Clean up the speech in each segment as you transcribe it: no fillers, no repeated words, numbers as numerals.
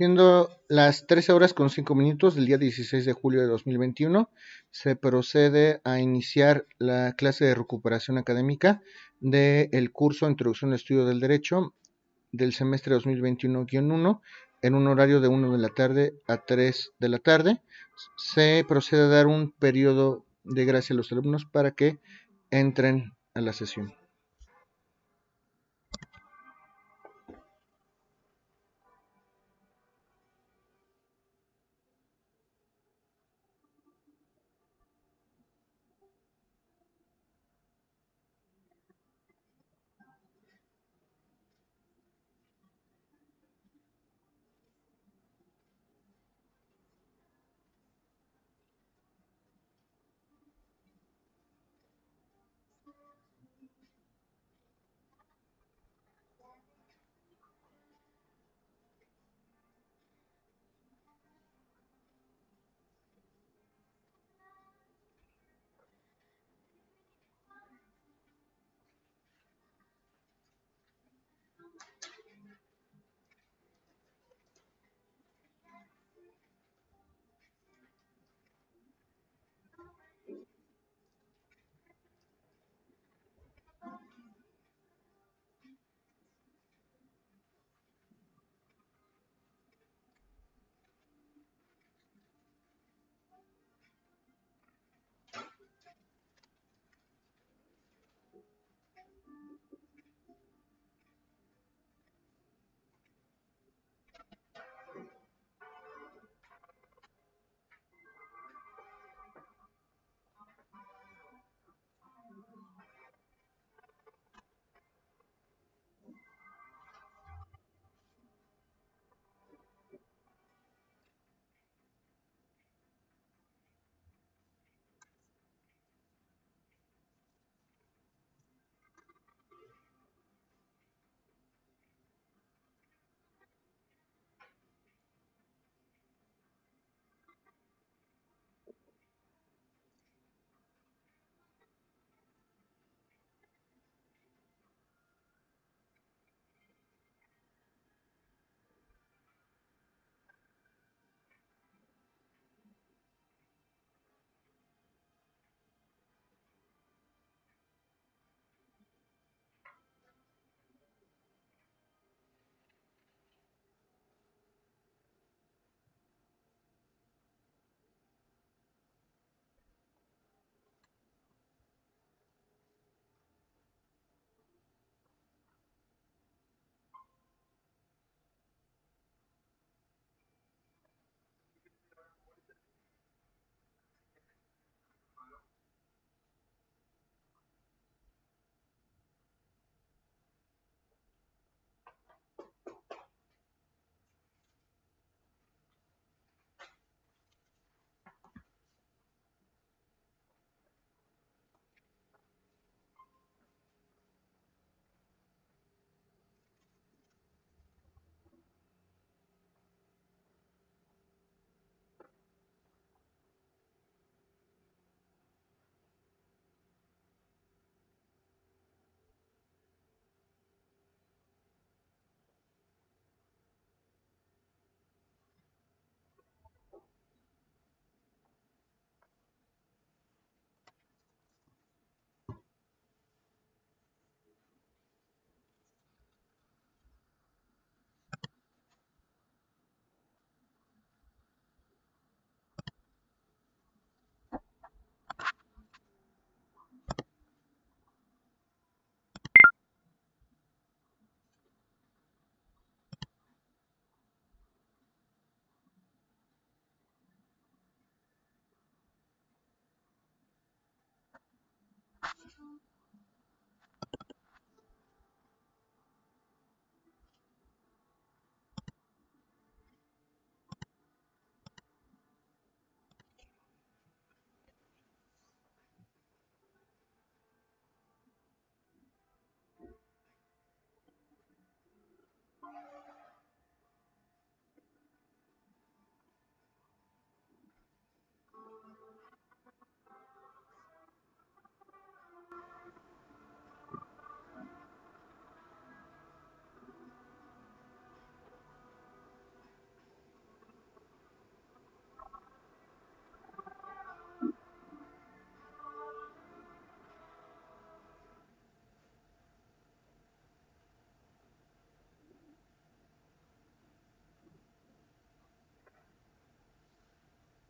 Siendo las 13 horas con 5 minutos del día 16 de julio de 2021, se procede a iniciar la clase de recuperación académica del curso Introducción al Estudio del Derecho del semestre 2021-1 en un horario de 1 de la tarde a 3 de la tarde. Se procede a dar un periodo de gracia a los alumnos para que entren a la sesión.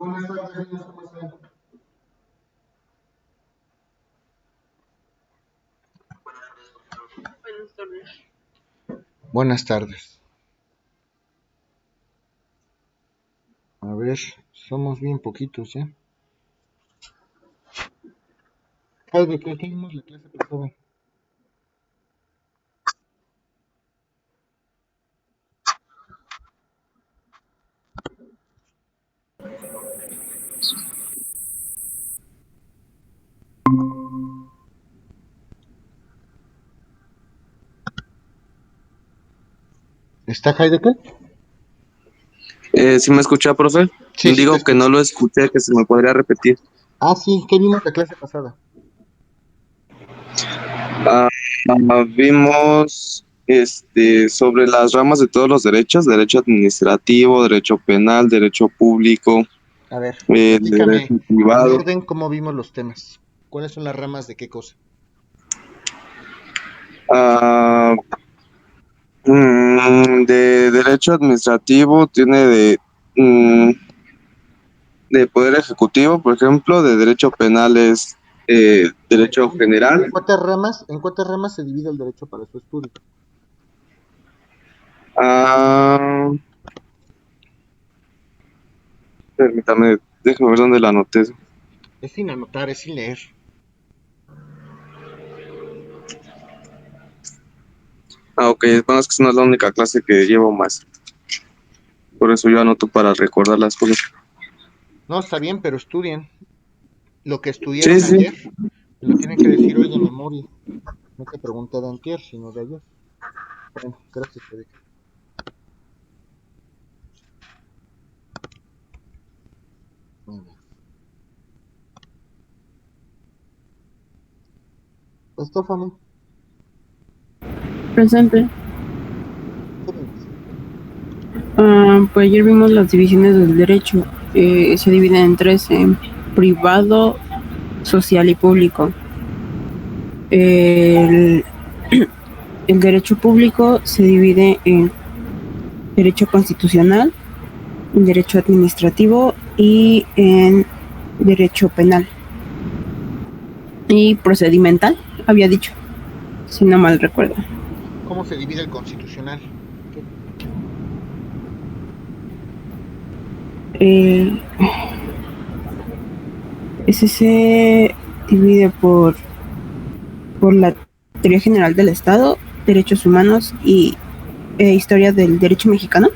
Buenas tardes, niños, ¿cómo están? Buenas tardes. Buenas tardes. A ver, somos bien poquitos, ¿eh? ¿De qué vimos la clase pasada? ¿Está Heidegger? ¿Sí me escucha, profe? Sí, sí te Digo que no escucho. lo escuché, que se me podría repetir. Ah, sí, ¿qué vimos la clase pasada? Ah, Vimos sobre las ramas de todos los derechos, derecho administrativo, derecho penal, derecho público, A ver, derecho explícame en privado. orden cómo vimos los temas. ¿Cuáles son las ramas de qué cosa? Ah, de derecho administrativo tiene mm, de poder ejecutivo, por ejemplo, de derecho penal es A ver, derecho general. en cuántas ramas se divide el derecho para su estudio? Ah, Permítame, déjame ver dónde la anoté. Es sin anotar, es sin leer. Ok, bueno, es que no es la única clase que llevo más. Por eso yo anoto para recordar las cosas. No, está bien, pero estudien. Lo que Sí, estudiaron sí. ayer, me lo tienen que decir hoy de memoria. No te pregunté de antier, sino de ayer. Bueno, gracias, Erika. Muy bien. Stephanie, Presente. ¿qué vimos? Pues ayer vimos las divisiones del derecho. Se dividen en tres: en privado, social y público. El, el derecho público se divide en derecho constitucional, en derecho administrativo y en derecho penal. Y procedimental, había dicho, si no mal recuerdo. ¿Cómo se divide el constitucional? Eh, Ese se divide por la teoría general del Estado, derechos humanos y historia del derecho mexicano.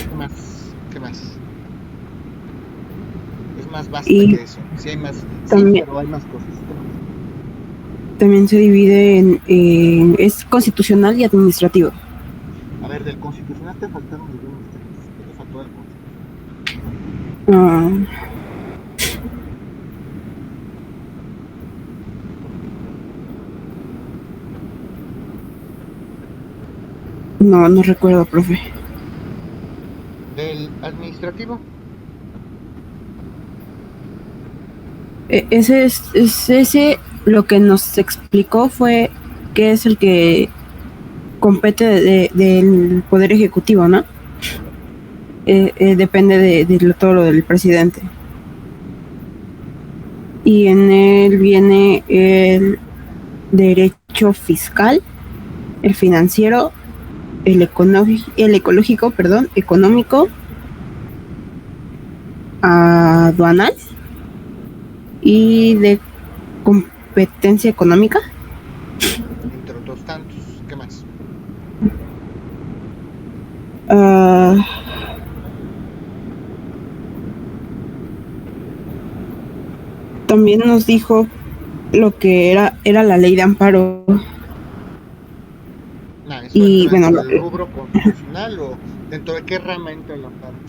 ¿Qué más? ¿Qué más? Es más vasta Y que eso. Sí hay más, sí, también, pero hay más cosas. ¿Qué más? también se divide es constitucional y administrativo. A ver, del constitucional te faltaron algunos temas. ¿Qué te faltó del constitucional? Uh, no recuerdo, profe. Del administrativo. Ese lo que nos explicó fue que es el que compete del poder ejecutivo, ¿no? Depende de todo lo del presidente. Y en él viene el derecho fiscal, el financiero, el ecológico, perdón, económico, aduanal y de competencia económica. Entre otros tantos. ¿Qué más? Uh, También nos dijo lo que era la ley de amparo. Nah, ¿eso Y entra bueno, dentro del rubro constitucional o dentro de qué rama entra el amparo?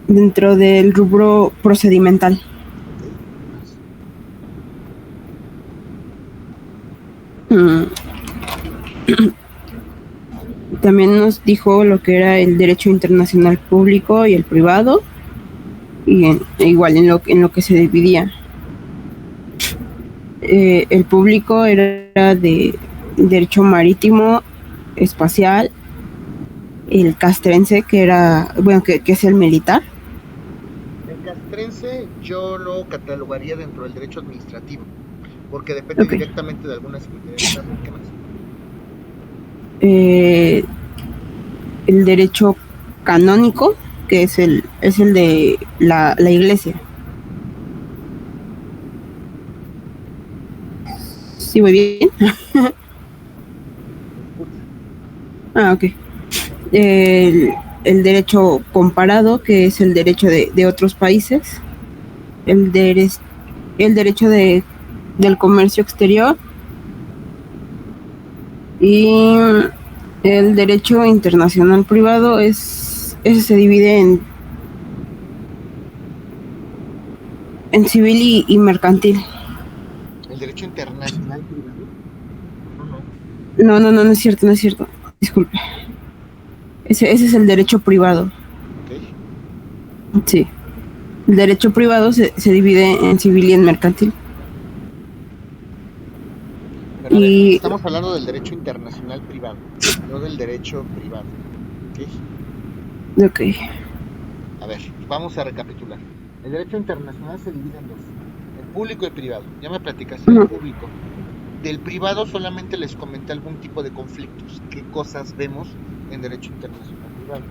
dentro del rubro procedimental. Ok, ¿qué más? Mm. También nos dijo lo que era el derecho internacional público y el privado, y igual en lo que se dividía. El público era de derecho marítimo, espacial, el castrense, que era, bueno, que es el militar, forense yo lo catalogaría dentro del derecho administrativo, porque depende Ok. directamente de alguna secretaría de Estado. ¿Qué más? El derecho canónico, que es el de la iglesia. ¿Sí voy bien? Ah, ok. El, el derecho comparado, que es el derecho de otros países. El, el derecho del comercio exterior. Y el derecho internacional privado ese se divide en civil y mercantil. ¿El derecho internacional privado? No. No es cierto, no es cierto. Disculpe. Ese es el derecho privado. Ok. Sí. El derecho privado se divide en civil y en mercantil. Pero a ver, Y, estamos hablando del derecho internacional privado, no del derecho privado. ¿Ok? ok. A ver, vamos a recapitular. El derecho internacional se divide en dos, en público y privado. Ya me platicaste del Ujú. público. Del privado solamente les comenté algún tipo de conflictos. ¿Qué cosas vemos en derecho internacional privado?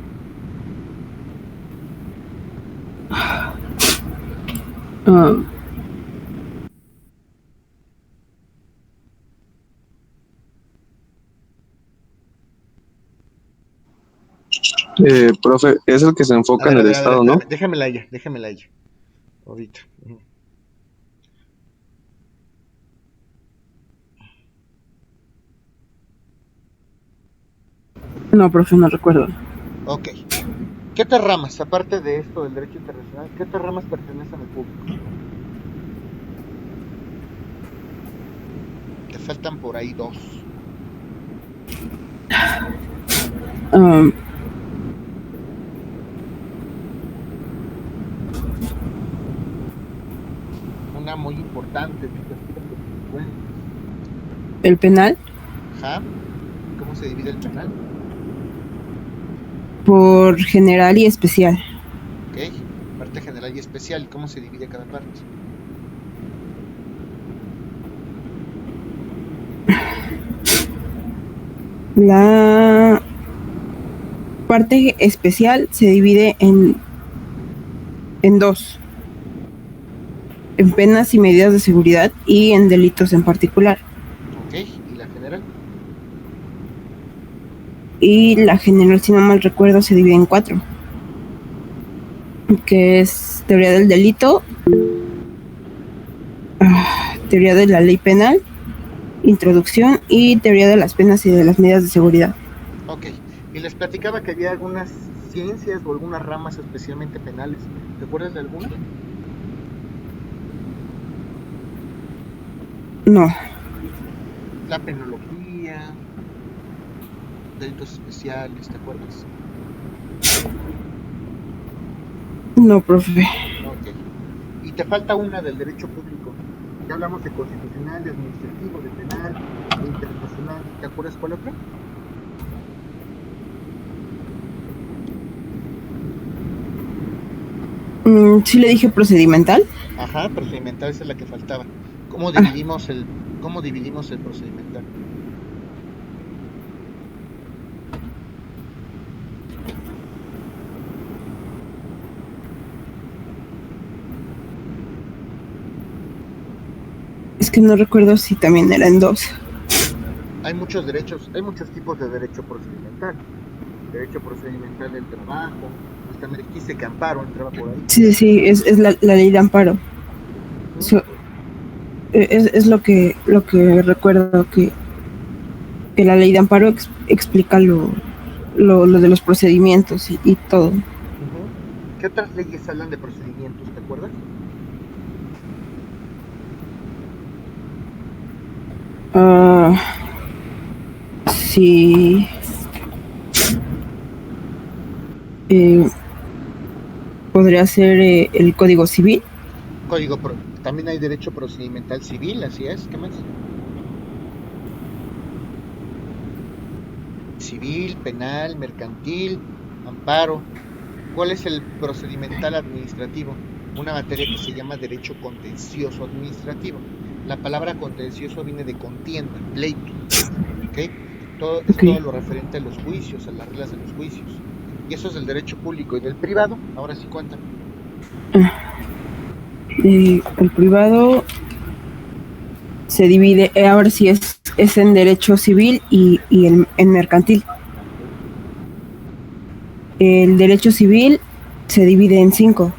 Ah, Profe, es el que se enfoca en el A ver, Estado, ¿no? espérame, déjamela ella. Ahorita. no, profe, no recuerdo. Ok. ¿Qué otras ramas, aparte de esto del derecho internacional, qué otras ramas pertenecen al público? Te faltan por ahí dos. Ah, Una muy importante. Bueno, el penal ajá. ¿Cómo se divide el penal? por general y especial. Ok. Parte general y especial. ¿Y cómo se divide cada parte? La parte especial se divide en dos. En penas y medidas de seguridad y en delitos en particular. Ok. ¿Y la general? Y la general, si no mal recuerdo, se divide en cuatro, que es teoría del delito, teoría de la ley penal, introducción y teoría de las penas y de las medidas de seguridad. Ok. Y les platicaba que había algunas ciencias o algunas ramas especialmente penales. ¿Te acuerdas de alguna? No, La penología, delitos especiales, ¿te acuerdas? no, profe. Ok. Y te falta una del derecho público. Ya hablamos de constitucional, de administrativo, de penal, de internacional. ¿Te acuerdas cuál otra? Sí le dije procedimental. Ajá, procedimental, esa es la que faltaba. ¿Cómo Ah, dividimos cómo dividimos el procedimental? es que no recuerdo si también era en dos. Hay muchos derechos, hay muchos tipos de derecho procedimental. Derecho procedimental del trabajo, hasta me dijiste que amparo entraba por ahí. Sí, es la ley de amparo. So, es lo que recuerdo que la ley de amparo explica lo de los procedimientos y todo. ¿Qué otras leyes hablan de procedimientos, te acuerdas? Sí. Eh, podría ser el Código Civil. También hay derecho procedimental civil, así es, ¿qué más? Civil, penal, mercantil, amparo. ¿Cuál es el procedimental administrativo? una materia que se llama Derecho Contencioso Administrativo. La palabra contencioso viene de contienda, pleito, ¿ok? Es todo lo referente a los juicios, a las reglas de los juicios. Y eso es del derecho público. Y del privado, ahora sí cuéntame. El privado se divide, ahora sí es en derecho civil y en mercantil. El derecho civil se divide en 5.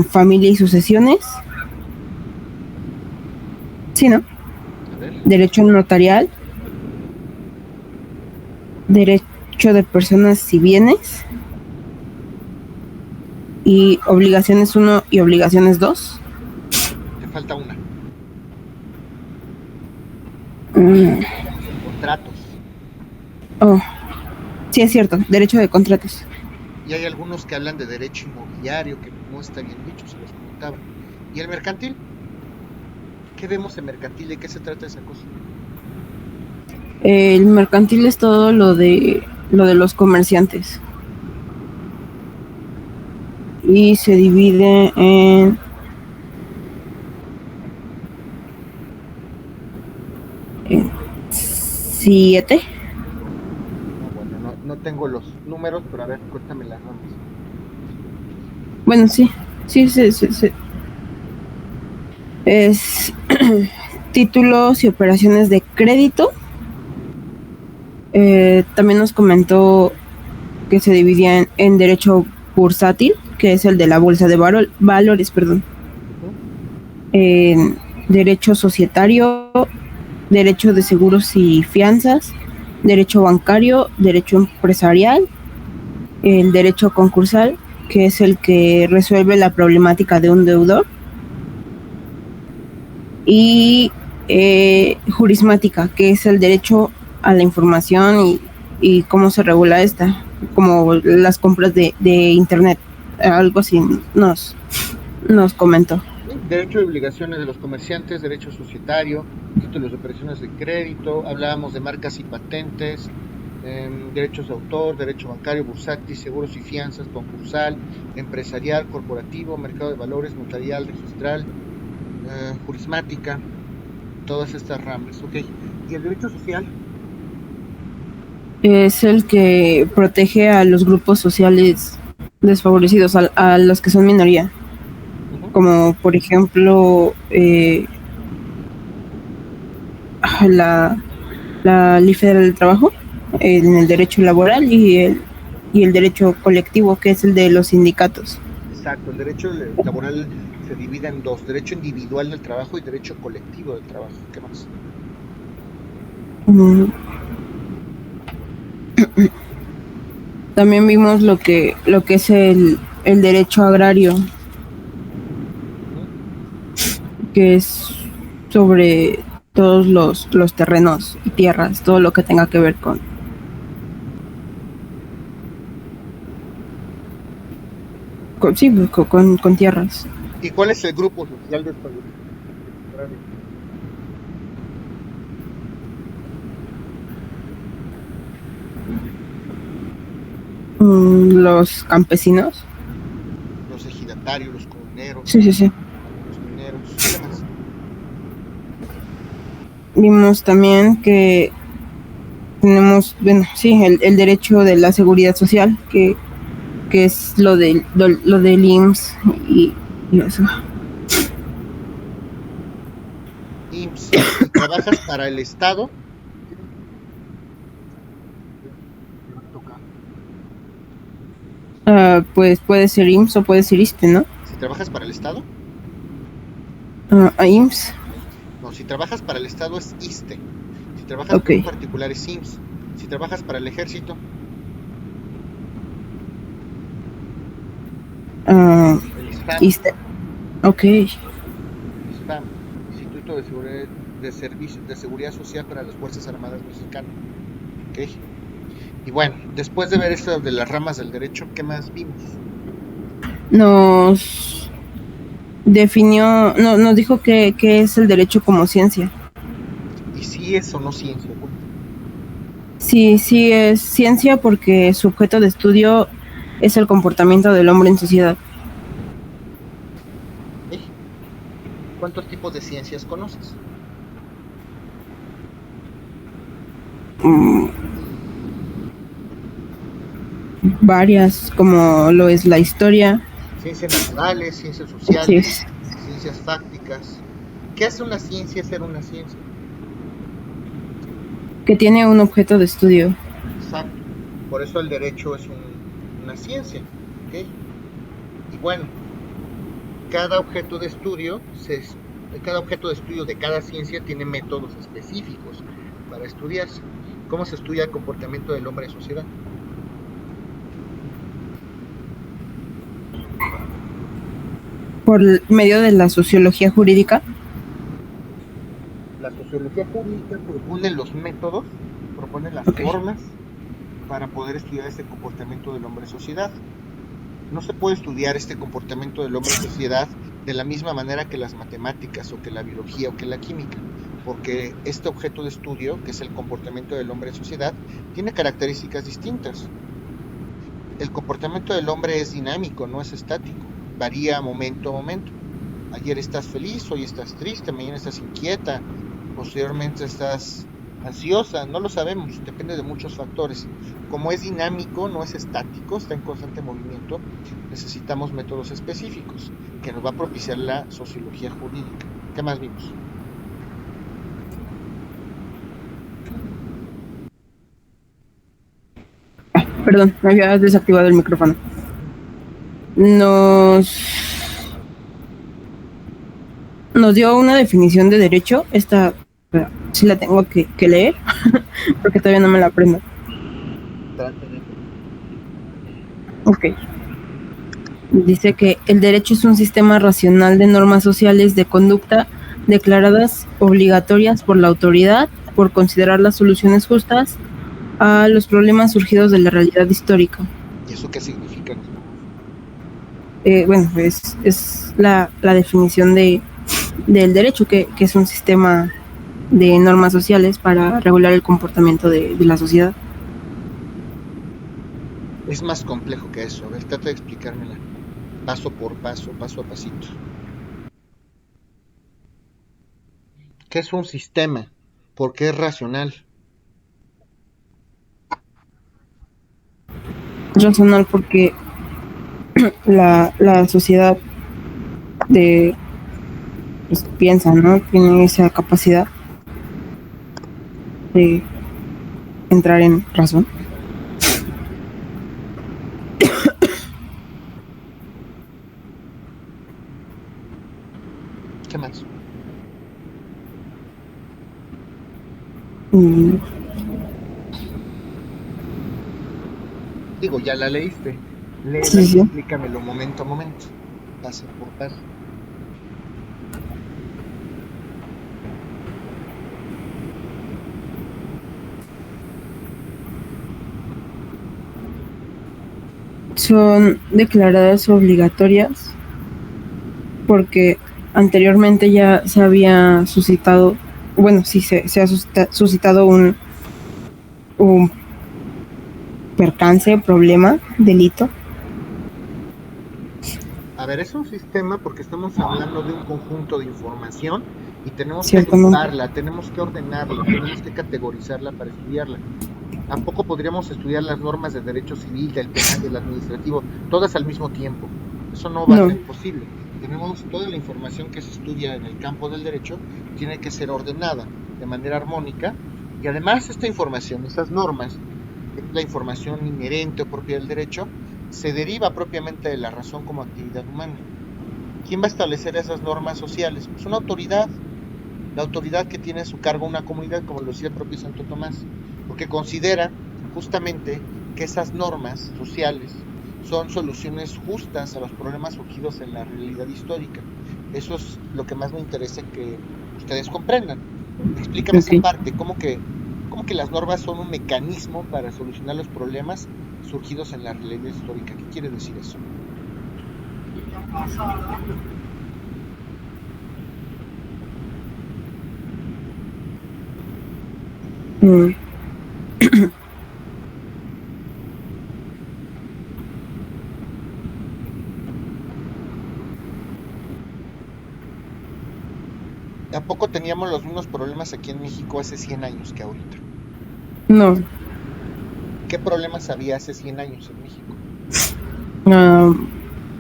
Familia y sucesiones. Sí, ¿no? Derecho notarial. Derecho de personas y bienes. Y obligaciones 1 y obligaciones 2. Te falta una. Contratos. Oh, sí, es cierto, derecho de contratos. Y hay algunos que hablan de derecho inmobiliario, que no está bien dicho, se los comentaba. ¿Y el mercantil? ¿Qué vemos en mercantil? ¿De qué se trata esa cosa? El mercantil es todo lo de los comerciantes. Y se divide en 7. Bueno, no tengo los números, pero a ver, cuéntame las ramas. Bueno, sí. Es títulos y operaciones de crédito. También nos comentó que se dividía en derecho bursátil, que es el de la bolsa de valores, en derecho societario, derecho de seguros y fianzas, derecho bancario, derecho empresarial, el derecho concursal, que es el que resuelve la problemática de un deudor, y jurismática, que es el derecho a la información y cómo se regula esta, como las compras de internet, algo así nos comentó. Derecho de obligaciones de los comerciantes, derecho societario, títulos de operaciones de crédito, hablábamos de marcas y patentes, derechos de autor, derecho bancario, bursátil, seguros y fianzas, concursal, empresarial, corporativo, mercado de valores, notarial, registral, jurismática, todas estas ramas, ¿ok? ¿Y el derecho social? Es el que protege a los grupos sociales desfavorecidos, a los que son minoría, como por ejemplo la Ley Federal del Trabajo, en el derecho laboral y el derecho colectivo, que es el de los sindicatos. Exacto, el derecho laboral se divide en 2, derecho individual del trabajo y derecho colectivo del trabajo. ¿Qué más? También vimos lo que es el derecho agrario, que es sobre todos los terrenos y tierras, todo lo que tenga que ver con tierras. ¿Y cuál es el grupo social desfavorecido? Los campesinos, los ejidatarios, los comuneros, sí. los mineros. ¿Qué más? Vimos también que tenemos, el derecho de la seguridad social, que es lo del IMSS y eso. IMSS, si trabajas para el Estado, pues puede ser IMSS o puede ser ISSSTE, ¿no? Si trabajas para el Estado. IMSS. No, si trabajas para el Estado es ISSSTE. Si trabajas para un particular es IMSS. Si trabajas para el Ejército. ISSSTE. Ok. SPAM, Instituto de Seguridad Social para las Fuerzas Armadas Mexicanas. Ok. Y bueno, después de ver esto de las ramas del derecho, ¿qué más vimos? Nos definió, nos dijo que es el derecho como ciencia. ¿Y si es o no ciencia? Bueno. Sí es ciencia porque su objeto de estudio es el comportamiento del hombre en sociedad. ¿Cuántos tipos de ciencias conoces? Mm, varias, como lo es la historia. Ciencias naturales, ciencias Así sociales, es. ciencias fácticas. ¿Qué hace una ciencia ser una ciencia? Que tiene un objeto de estudio. Exacto. Por eso el derecho es una ciencia. ¿Ok? Y bueno, cada objeto de estudio, cada objeto de estudio de cada ciencia tiene métodos específicos para estudiarse. ¿Cómo se estudia el comportamiento del hombre en sociedad? Por medio de la sociología jurídica. La sociología jurídica propone los métodos, propone las Ok. formas para poder estudiar este comportamiento del hombre en sociedad. No se puede estudiar este comportamiento del hombre en sociedad de la misma manera que las matemáticas o que la biología o que la química, porque este objeto de estudio, que es el comportamiento del hombre en sociedad, tiene características distintas. El comportamiento del hombre es dinámico, no es estático, varía momento a momento. Ayer estás feliz, hoy estás triste, mañana estás inquieta, posteriormente estás ansiosa, no lo sabemos, depende de muchos factores. Como es dinámico, no es estático, está en constante movimiento, necesitamos métodos específicos que nos va a propiciar la sociología jurídica. ¿Qué más vimos? Perdón, me había desactivado el micrófono. Nos, nos dio una definición de derecho. Esta sí la tengo que leer porque todavía no me la aprendo. Trate de... Ok. Dice que el derecho es un sistema racional de normas sociales de conducta declaradas obligatorias por la autoridad por considerar las soluciones justas a los problemas surgidos de la realidad histórica. ¿Y eso qué significa? Bueno, es la definición del derecho, que es un sistema de normas sociales para regular el comportamiento de la sociedad. Es más complejo que eso. A ver, trata de explicármela. Paso por paso, paso a pasito. ¿Qué es un sistema? ¿Por qué es racional? Es racional porque la sociedad de pues, piensa, ¿no? Tiene esa capacidad de entrar en razón. ¿Qué más? Y Digo, ya la leíste. Léela sí, y sí. explícamelo momento a momento, paso por paso. Son declaradas obligatorias porque anteriormente ya se había suscitado, bueno, sí, se ha suscitado un percance, problema, delito. A ver, es un sistema porque estamos hablando de un conjunto de información y tenemos que Ciertamente. agruparla, tenemos que ordenarla, tenemos que categorizarla para estudiarla. Tampoco podríamos estudiar las normas del derecho civil, del penal, del administrativo, todas al mismo tiempo. Eso no va a No. ser posible. Tenemos toda la información que se estudia en el campo del derecho, tiene que ser ordenada de manera armónica y además esta información, estas normas, la información inherente o propia del derecho, se deriva propiamente de la razón como actividad humana. ¿Quién va a establecer esas normas sociales? Pues una autoridad, la autoridad que tiene a su cargo una comunidad, como lo decía el propio Santo Tomás, porque considera justamente que esas normas sociales son soluciones justas a los problemas surgidos en la realidad histórica. Eso es lo que más me interesa que ustedes comprendan. Explícame esa Ok. parte, cómo que las normas son un mecanismo para solucionar los problemas surgidos en la realidad histórica. ¿Qué quiere decir eso? Mm. ¿A poco teníamos los mismos problemas aquí en México hace 100 años que ahorita? No. ¿Qué problemas había hace 100 años en México? Ah,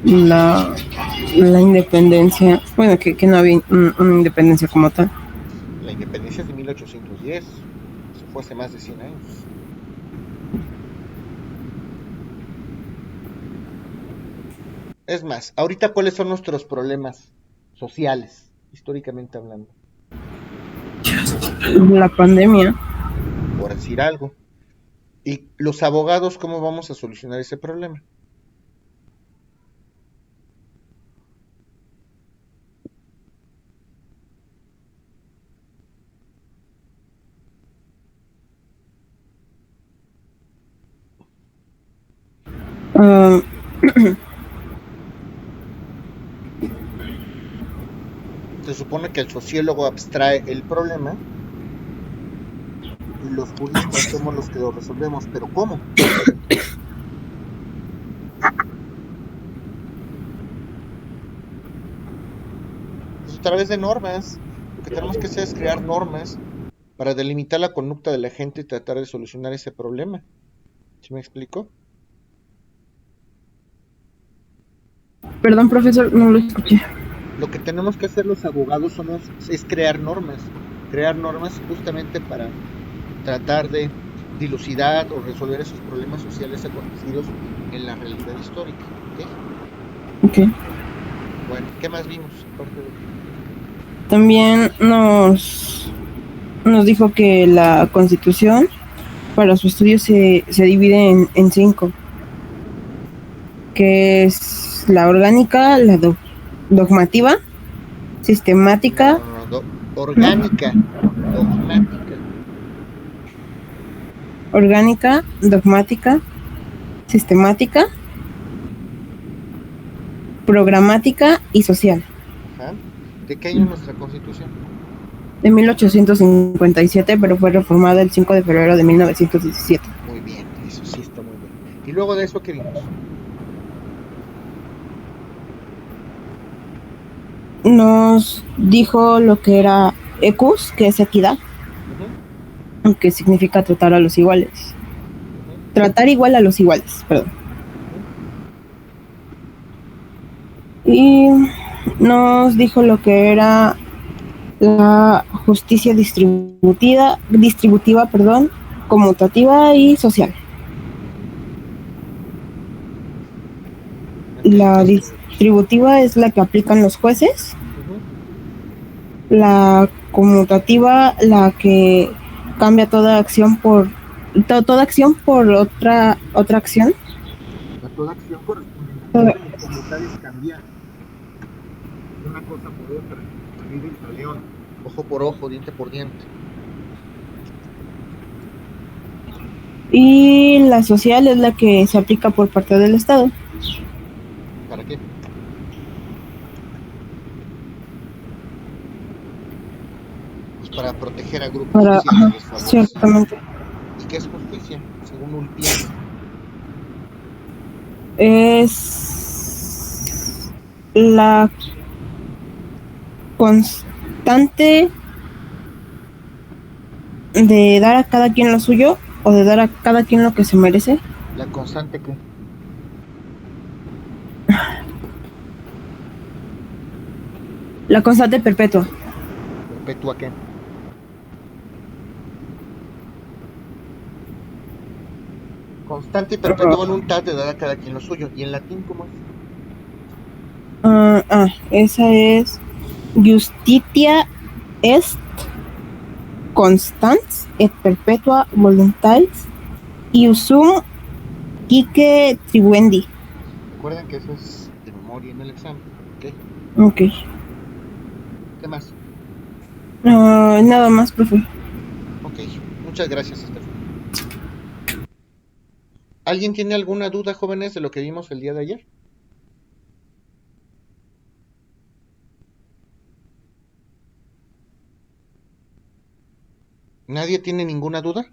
la independencia, bueno, que no había una independencia como tal. La independencia es de 1810. Eso fue hace más de 100 años. Es más, ahorita ¿cuáles son nuestros problemas sociales, históricamente hablando? La pandemia. Por decir algo. ¿Y los abogados cómo vamos a solucionar ese problema? ah, Se supone que el sociólogo abstrae el problema y los juristas somos los que lo resolvemos, pero ¿cómo? Pues a través de normas. Lo que tenemos que hacer es crear normas para delimitar la conducta de la gente y tratar de solucionar ese problema. ¿Sí me explico? Perdón, profesor, no lo escuché. Lo que tenemos que hacer los abogados es crear normas justamente para tratar de dilucidar o resolver esos problemas sociales acontecidos en la realidad histórica. ¿Ok? Ok. Bueno, ¿qué más vimos? Aparte de... También nos dijo que la Constitución para su estudio se divide en 5, que es la orgánica, la dogmativa, sistemática. No, orgánica, dogmática. Orgánica, dogmática, sistemática, programática y social. Ajá. ¿De qué año es nuestra constitución? De 1857, pero fue reformada el 5 de febrero de 1917. Muy bien, eso sí está muy bien. Y luego de eso, ¿qué vimos? Nos dijo lo que era equus, que es equidad, que significa tratar a los iguales. Tratar igual a los iguales, perdón. Y nos dijo lo que era la justicia distributiva, conmutativa y social. La distributiva es la que aplican los jueces. La conmutativa, la que cambia toda acción por otra acción. Toda acción corresponde. Conmutar es cambiar una cosa por otra, salir del talión, ojo por ojo, diente por diente. Y la social es la que se aplica por parte del Estado. ¿Para qué? Pues para proteger a grupos sociales desfavorecidos. Ciertamente. ¿Y qué es justicia, según Ulpiano? Es la constante de dar a cada quien lo suyo o de dar a cada quien lo que se merece. ¿La constante qué? La constante perpetua. ¿Perpetua qué? Constante y perpetua voluntad de dar a cada quien lo suyo. ¿Y en latín cómo es? Esa es justitia est constans et perpetua voluntas iusum quique tribuendi. Recuerden que eso es de memoria en el examen, ¿ok? Ok. ¿Qué más? Nada más, profe. Ok, muchas gracias, Estefan. ¿Alguien tiene alguna duda, jóvenes, de lo que vimos el día de ayer? ¿Nadie tiene ninguna duda?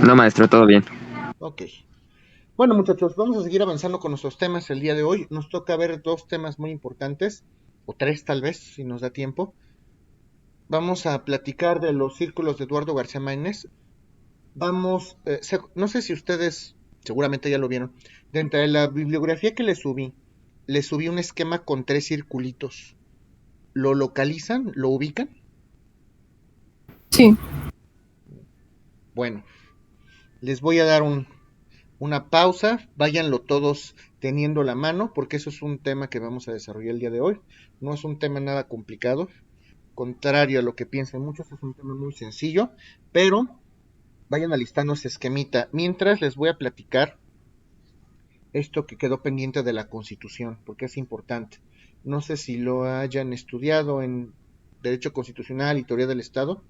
No, maestro, todo bien. Ok. Bueno, muchachos, vamos a seguir avanzando con nuestros temas el día de hoy. Nos toca ver dos temas muy importantes. o 3 tal vez, si nos da tiempo. Vamos a platicar de los círculos de Eduardo García Maínez. No sé si ustedes seguramente ya lo vieron. Dentro de la bibliografía que le subí un esquema con 3 circulitos. ¿Lo localizan? ¿Lo ubican? Sí, Bueno, les voy a dar una pausa. Váyanlo todos teniendo la mano, porque eso es un tema que vamos a desarrollar el día de hoy. No es un tema nada complicado. Contrario a lo que piensan muchos, es un tema muy sencillo. Pero vayan alistando ese esquemita. Mientras les voy a platicar esto que quedó pendiente de la Constitución, porque es importante. No sé si lo hayan estudiado en Derecho Constitucional y Teoría del Estado,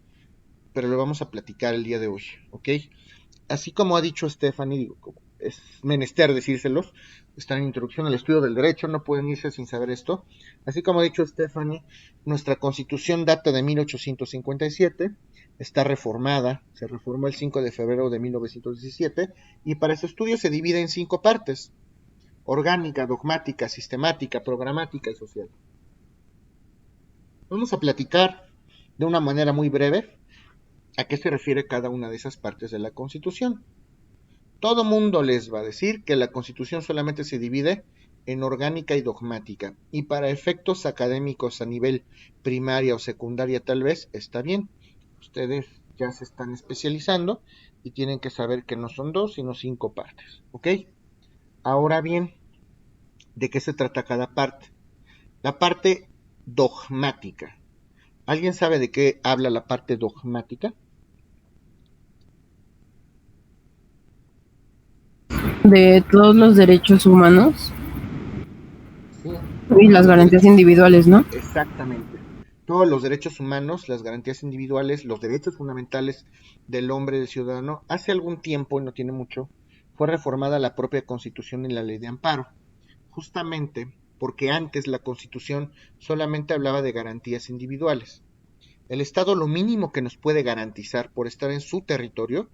pero lo vamos a platicar el día de hoy, ¿ok? Así como ha dicho Stephanie, es menester decírselos, está en Introducción al Estudio del Derecho, no pueden irse sin saber esto. Así como ha dicho Stephanie, nuestra Constitución data de 1857, está reformada, se reformó el 5 de febrero de 1917, y para su estudio se divide en 5 partes: orgánica, dogmática, sistemática, programática y social. Vamos a platicar de una manera muy breve a qué se refiere cada una de esas partes de la Constitución. Todo mundo les va a decir que la Constitución solamente se divide en orgánica y dogmática, y para efectos académicos a nivel primaria o secundaria tal vez está bien. Ustedes ya se están especializando y tienen que saber que no son 2 sino 5 partes, ¿ok? Ahora bien, ¿de qué se trata cada parte? La parte dogmática. ¿Alguien sabe de qué habla la parte dogmática? de todos los derechos humanos Sí, y todos las los garantías derechos. individuales, ¿no? Exactamente. Todos los derechos humanos, las garantías individuales, los derechos fundamentales del hombre, del ciudadano. Hace algún tiempo, y no tiene mucho, fue reformada la propia Constitución y la Ley de Amparo, justamente porque antes la Constitución solamente hablaba de garantías individuales. El Estado lo mínimo que nos puede garantizar por estar en su territorio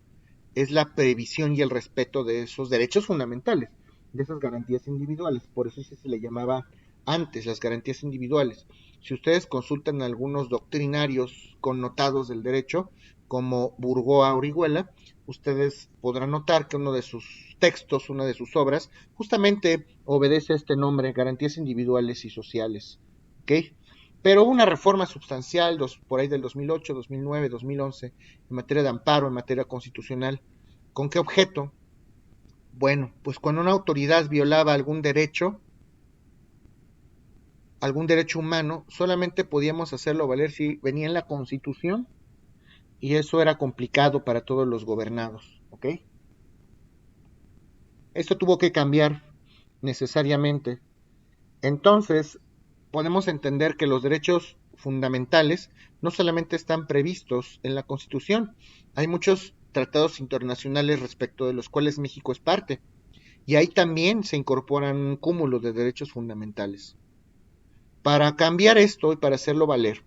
es la previsión y el respeto de esos derechos fundamentales, de esas garantías individuales. Por eso se le llamaba antes las garantías individuales. Si ustedes consultan algunos doctrinarios connotados del derecho, como Burgoa Orihuela, ustedes podrán notar que uno de sus textos, una de sus obras, justamente obedece a este nombre: garantías individuales y sociales. ¿Ok? Pero hubo una reforma sustancial por ahí del 2008, 2009, 2011 en materia de amparo, en materia constitucional. ¿Con qué objeto? Bueno, pues cuando una autoridad violaba algún derecho humano, solamente podíamos hacerlo valer si venía en la Constitución, y eso era complicado para todos los gobernados, ¿ok? Esto tuvo que cambiar necesariamente. Entonces, podemos entender que los derechos fundamentales no solamente están previstos en la Constitución, hay muchos tratados internacionales respecto de los cuales México es parte, y ahí también se incorporan un cúmulo de derechos fundamentales. Para cambiar esto y para hacerlo valer,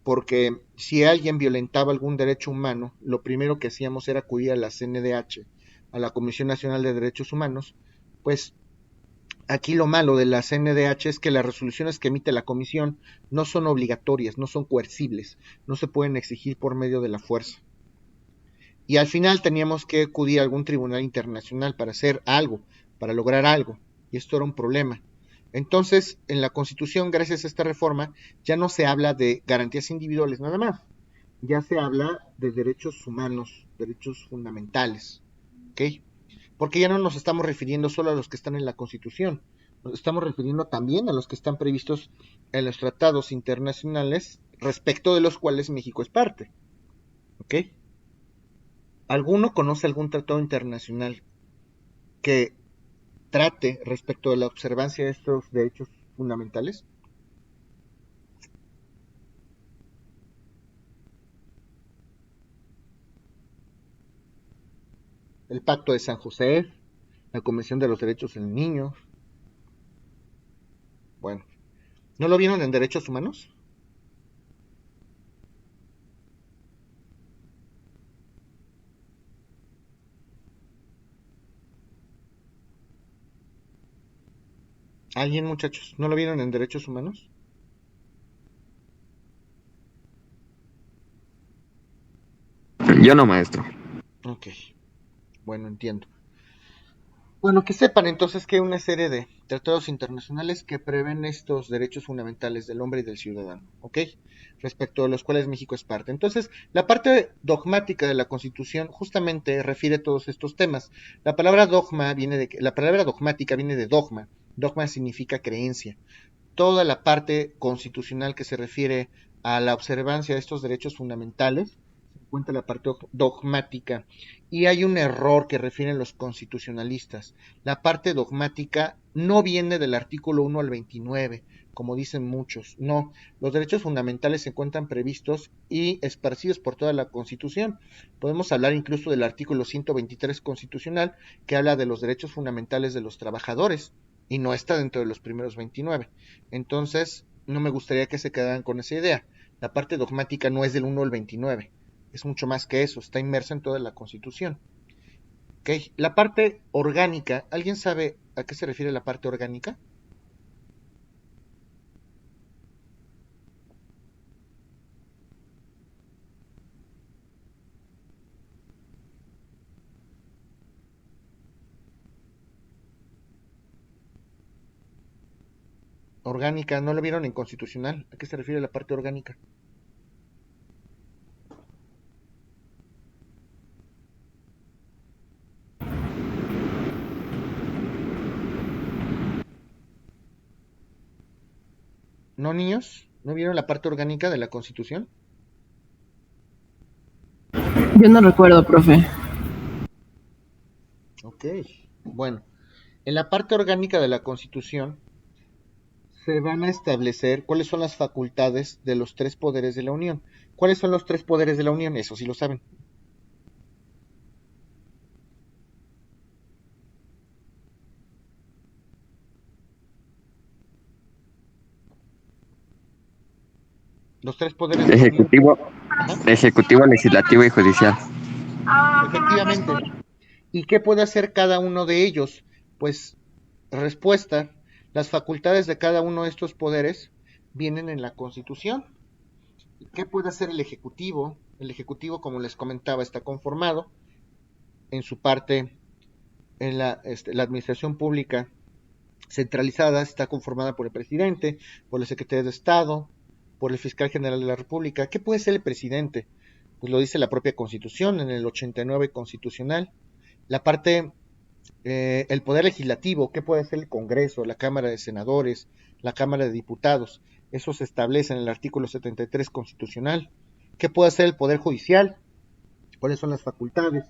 porque si alguien violentaba algún derecho humano, lo primero que hacíamos era acudir a la CNDH, a la Comisión Nacional de Derechos Humanos. Pues aquí lo malo de la CNDH es que las resoluciones que emite la comisión no son obligatorias, no son coercibles, no se pueden exigir por medio de la fuerza. Y al final teníamos que acudir a algún tribunal internacional para hacer algo, para lograr algo, y esto era un problema. Entonces, en la Constitución, gracias a esta reforma, ya no se habla de garantías individuales nada más, ya se habla de derechos humanos, derechos fundamentales, ¿ok? Porque ya no nos estamos refiriendo solo a los que están en la Constitución, nos estamos refiriendo también a los que están previstos en los tratados internacionales respecto de los cuales México es parte, ¿ok? ¿Alguno conoce algún tratado internacional que trate respecto de la observancia de estos derechos fundamentales? El Pacto de San José, la Convención de los Derechos del Niño. Bueno, ¿no lo vieron en Derechos Humanos? ¿Alguien, muchachos? ¿No lo vieron en Derechos Humanos? Yo no, maestro. Ok, bueno, entiendo. Bueno, que sepan entonces que hay una serie de tratados internacionales que prevén estos derechos fundamentales del hombre y del ciudadano, ¿ok? Respecto a los cuales México es parte. Entonces, la parte dogmática de la Constitución justamente refiere a todos estos temas. La palabra dogmática viene de dogma. Dogma significa creencia. Toda la parte constitucional que se refiere a la observancia de estos derechos fundamentales se encuentra la parte dogmática, y hay un error que refieren los constitucionalistas. La parte dogmática no viene del artículo 1 al 29, como dicen muchos. No, los derechos fundamentales se encuentran previstos y esparcidos por toda la Constitución. Podemos hablar incluso del artículo 123 constitucional, que habla de los derechos fundamentales de los trabajadores, y no está dentro de los primeros 29. Entonces, no me gustaría que se quedaran con esa idea. La parte dogmática no es del 1 al 29, es mucho más que eso, está inmersa en toda la Constitución. ¿Okay? La parte orgánica, ¿alguien sabe a qué se refiere la parte orgánica? Orgánica, ¿no lo vieron en constitucional? ¿A qué se refiere la parte orgánica? ¿No, niños? ¿No vieron la parte orgánica de la Constitución? Yo no recuerdo, profe. Ok, bueno, en la parte orgánica de la Constitución se van a establecer cuáles son las facultades de los tres poderes de la Unión. ¿Cuáles son los tres poderes de la Unión? Eso sí lo saben. Los tres poderes de la Unión. Ejecutivo, legislativo y judicial. Efectivamente. ¿Y qué puede hacer cada uno de ellos? Pues, respuesta, las facultades de cada uno de estos poderes vienen en la Constitución. ¿Qué puede hacer el Ejecutivo? El Ejecutivo, como les comentaba, está conformado en su parte, en la administración pública centralizada, está conformada por el presidente, por el secretario de Estado, por el fiscal general de la República. ¿Qué puede ser el presidente? Pues lo dice la propia Constitución, en el 89 constitucional. La parte, el poder legislativo, ¿qué puede ser el Congreso, la Cámara de Senadores, la Cámara de Diputados? Eso se establece en el artículo 73 constitucional. ¿Qué puede hacer el Poder Judicial? ¿Cuáles son las facultades?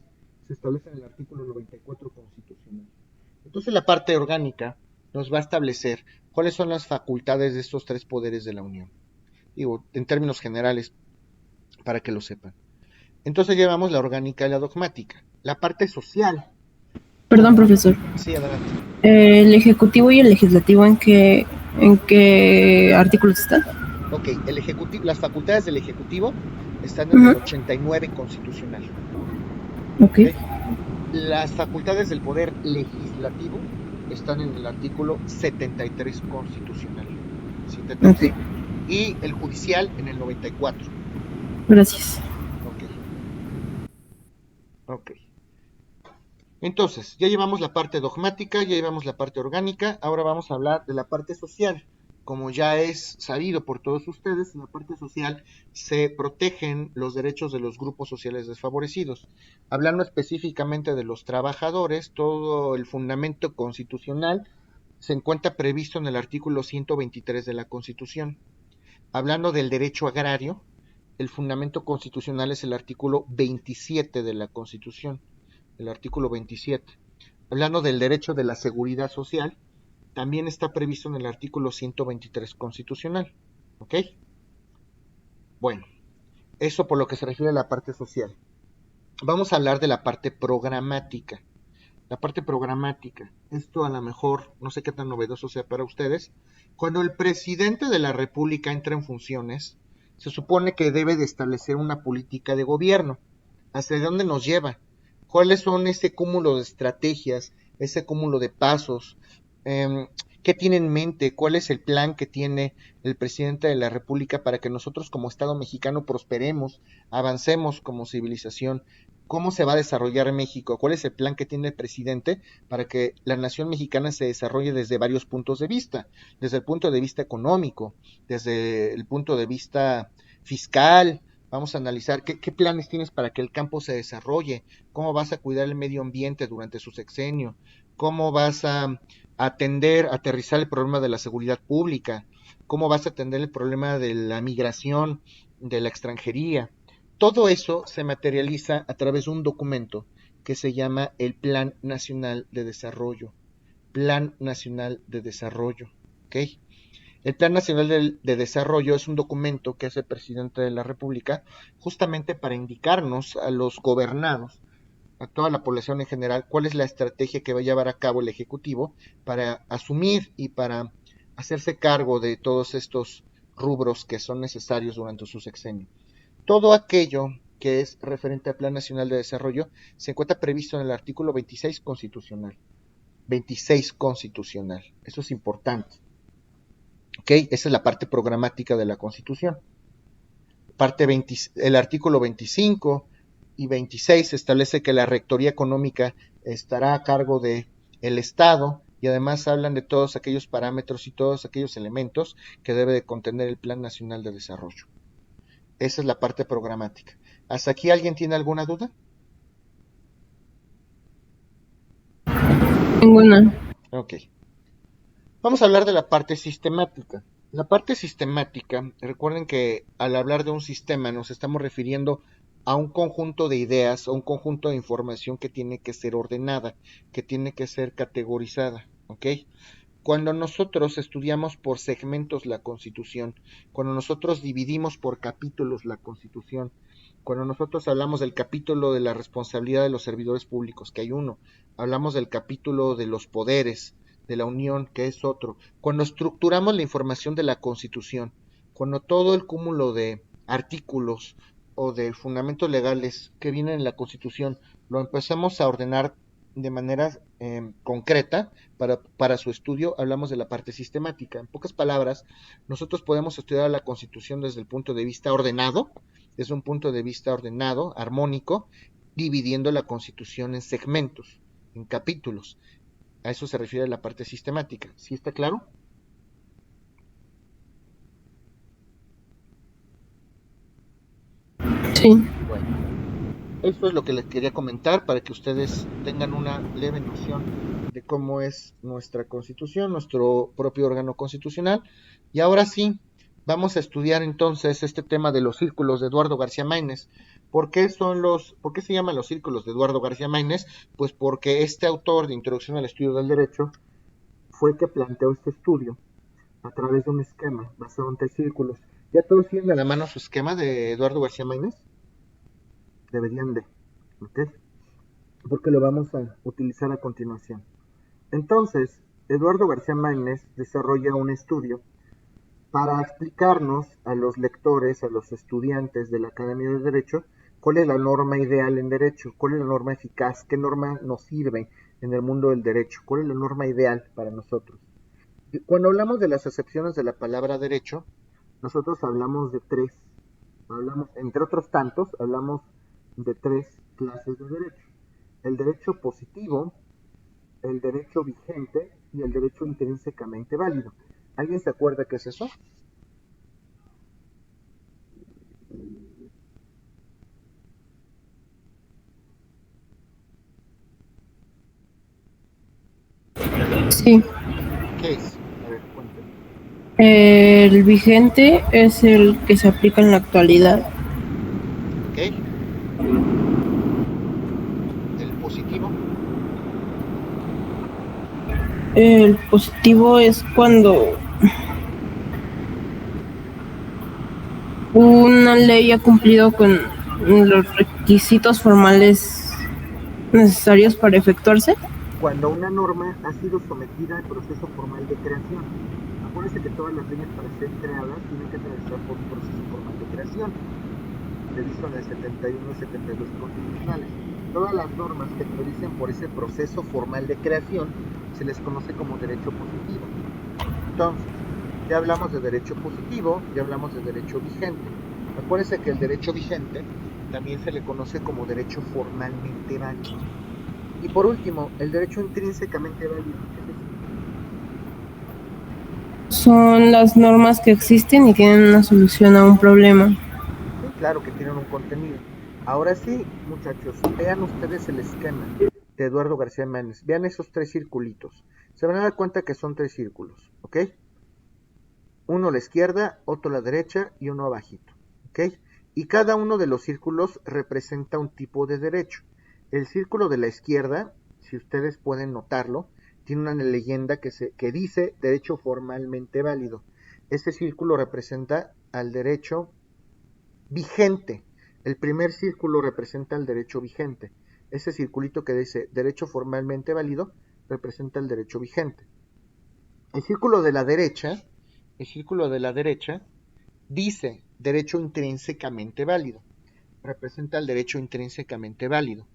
Se establece en el artículo 94 constitucional. Entonces la parte orgánica nos va a establecer cuáles son las facultades de estos tres poderes de la Unión. Digo, en términos generales, para que lo sepan. Entonces llevamos la orgánica y la dogmática. La parte social. Perdón, profesor. Sí, adelante. ¿El ejecutivo y el legislativo en qué artículos están? Ok, las facultades del ejecutivo están en el 89 constitucional. Okay. Las facultades del poder legislativo están en el artículo 73 constitucional. 73. Okay. Y el judicial en el 94. Gracias. Ok. Entonces, ya llevamos la parte dogmática, ya llevamos la parte orgánica, ahora vamos a hablar de la parte social. Como ya es sabido por todos ustedes, en la parte social se protegen los derechos de los grupos sociales desfavorecidos. Hablando específicamente de los trabajadores, todo el fundamento constitucional se encuentra previsto en el artículo 123 de la Constitución. Hablando del derecho agrario, el fundamento constitucional es el artículo 27 de la Constitución, el artículo 27. Hablando del derecho de la seguridad social, también está previsto en el artículo 123 constitucional. ¿Ok? Bueno, eso por lo que se refiere a la parte social. Vamos a hablar de la parte programática. La parte programática, esto a lo mejor no sé qué tan novedoso sea para ustedes. Cuando el presidente de la República entra en funciones, se supone que debe de establecer una política de gobierno. ¿Hacia dónde nos lleva? ¿Cuáles son ese cúmulo de estrategias, ese cúmulo de pasos? ¿Qué tiene en mente? ¿Cuál es el plan que tiene el presidente de la República para que nosotros como Estado mexicano prosperemos, avancemos como civilización? ¿Cómo se va a desarrollar México? ¿Cuál es el plan que tiene el presidente para que la nación mexicana se desarrolle desde varios puntos de vista? Desde el punto de vista económico, desde el punto de vista fiscal. Vamos a analizar qué planes tienes para que el campo se desarrolle, cómo vas a cuidar el medio ambiente durante su sexenio, cómo vas a atender, aterrizar el problema de la seguridad pública, cómo vas a atender el problema de la migración, de la extranjería. Todo eso se materializa a través de un documento que se llama el Plan Nacional de Desarrollo. Plan Nacional de Desarrollo. ¿Ok? El Plan Nacional de Desarrollo es un documento que hace el presidente de la República justamente para indicarnos a los gobernados, a toda la población en general, cuál es la estrategia que va a llevar a cabo el Ejecutivo para asumir y para hacerse cargo de todos estos rubros que son necesarios durante su sexenio. Todo aquello que es referente al Plan Nacional de Desarrollo se encuentra previsto en el artículo 26 constitucional. 26 constitucional. Eso es importante. ¿Ok? Esa es la parte programática de la Constitución. El artículo 25 y 26 establece que la Rectoría Económica estará a cargo del Estado y además hablan de todos aquellos parámetros y todos aquellos elementos que debe de contener el Plan Nacional de Desarrollo. Esa es la parte programática. ¿Hasta aquí alguien tiene alguna duda? Ninguna. Ok. Vamos a hablar de la parte sistemática. La parte sistemática, recuerden que al hablar de un sistema nos estamos refiriendo a un conjunto de ideas, a un conjunto de información que tiene que ser ordenada, que tiene que ser categorizada, ¿ok? Cuando nosotros estudiamos por segmentos la Constitución, cuando nosotros dividimos por capítulos la Constitución, cuando nosotros hablamos del capítulo de la responsabilidad de los servidores públicos, que hay uno, hablamos del capítulo de los poderes, de la Unión, que es otro, cuando estructuramos la información de la Constitución, cuando todo el cúmulo de artículos o de fundamentos legales que vienen en la Constitución lo empezamos a ordenar de manera concreta para su estudio, hablamos de la parte sistemática. En pocas palabras, nosotros podemos estudiar la Constitución desde el punto de vista ordenado, desde un punto de vista ordenado, armónico, dividiendo la Constitución en segmentos, en capítulos. A eso se refiere la parte sistemática. ¿Sí está claro? Sí. Bueno, eso es lo que les quería comentar para que ustedes tengan una leve noción de cómo es nuestra Constitución, nuestro propio órgano constitucional. Y ahora sí, vamos a estudiar entonces este tema de los círculos de Eduardo García Maínez. ¿Por qué se llaman los círculos de Eduardo García Maínez? Pues porque este autor de Introducción al Estudio del Derecho fue el que planteó este estudio a través de un esquema basado en 3 círculos. ¿Ya todos tienen a la mano su esquema de Eduardo García Maínez? Deberían de, ¿ok? Porque lo vamos a utilizar a continuación. Entonces, Eduardo García Maínez desarrolla un estudio para explicarnos a los lectores, a los estudiantes de la Academia de Derecho, cuál es la norma ideal en derecho, cuál es la norma eficaz, qué norma nos sirve en el mundo del derecho, cuál es la norma ideal para nosotros. Cuando hablamos de las acepciones de la palabra derecho, nosotros hablamos de 3, entre otros tantos, hablamos de 3 clases de derecho. El derecho positivo, el derecho vigente y el derecho intrínsecamente válido. ¿Alguien se acuerda qué es eso? Sí. ¿Qué es? A ver, cuéntame. El vigente es el que se aplica en la actualidad. ¿Ok? ¿El positivo? El positivo es cuando una ley ha cumplido con los requisitos formales necesarios para efectuarse. Cuando una norma ha sido sometida al proceso formal de creación. Acuérdense que todas las leyes para ser creadas tienen que atravesar por un proceso formal de creación, previsto en el 71 y 72 constitucionales. Todas las normas que atraviesen por ese proceso formal de creación se les conoce como derecho positivo. Entonces, ya hablamos de derecho positivo, ya hablamos de derecho vigente. Acuérdense que el derecho vigente también se le conoce como derecho formalmente válido. Y por último, el derecho intrínsecamente válido. ¿Qué es eso? Son las normas que existen y tienen una solución a un problema. Sí, claro que tienen un contenido. Ahora sí, muchachos, vean ustedes el esquema de Eduardo García Manes. Vean esos 3 circulitos. Se van a dar cuenta que son 3 círculos, ¿ok? Uno a la izquierda, otro a la derecha y uno abajito, ¿ok? Y cada uno de los círculos representa un tipo de derecho. El círculo de la izquierda, si ustedes pueden notarlo, tiene una leyenda que dice derecho formalmente válido. Este círculo representa al derecho vigente. El primer círculo representa el derecho vigente. Ese circulito que dice derecho formalmente válido representa el derecho vigente. El círculo de la derecha dice derecho intrínsecamente válido. Representa el derecho intrínsecamente válido.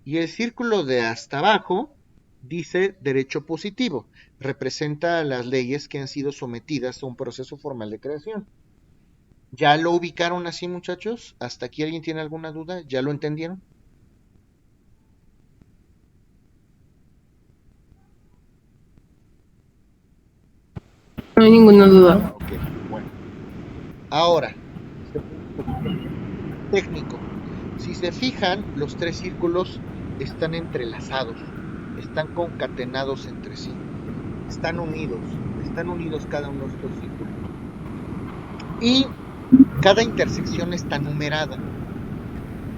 Y el círculo de hasta abajo dice derecho positivo. Representa las leyes que han sido sometidas a un proceso formal de creación. ¿Ya lo ubicaron así, muchachos? ¿Hasta aquí alguien tiene alguna duda? ¿Ya lo entendieron? No hay ninguna duda. Ok, bueno. Ahora, técnico. Si se fijan, los 3 círculos están entrelazados, están concatenados entre sí, están unidos cada uno de estos círculos. Y cada intersección está numerada.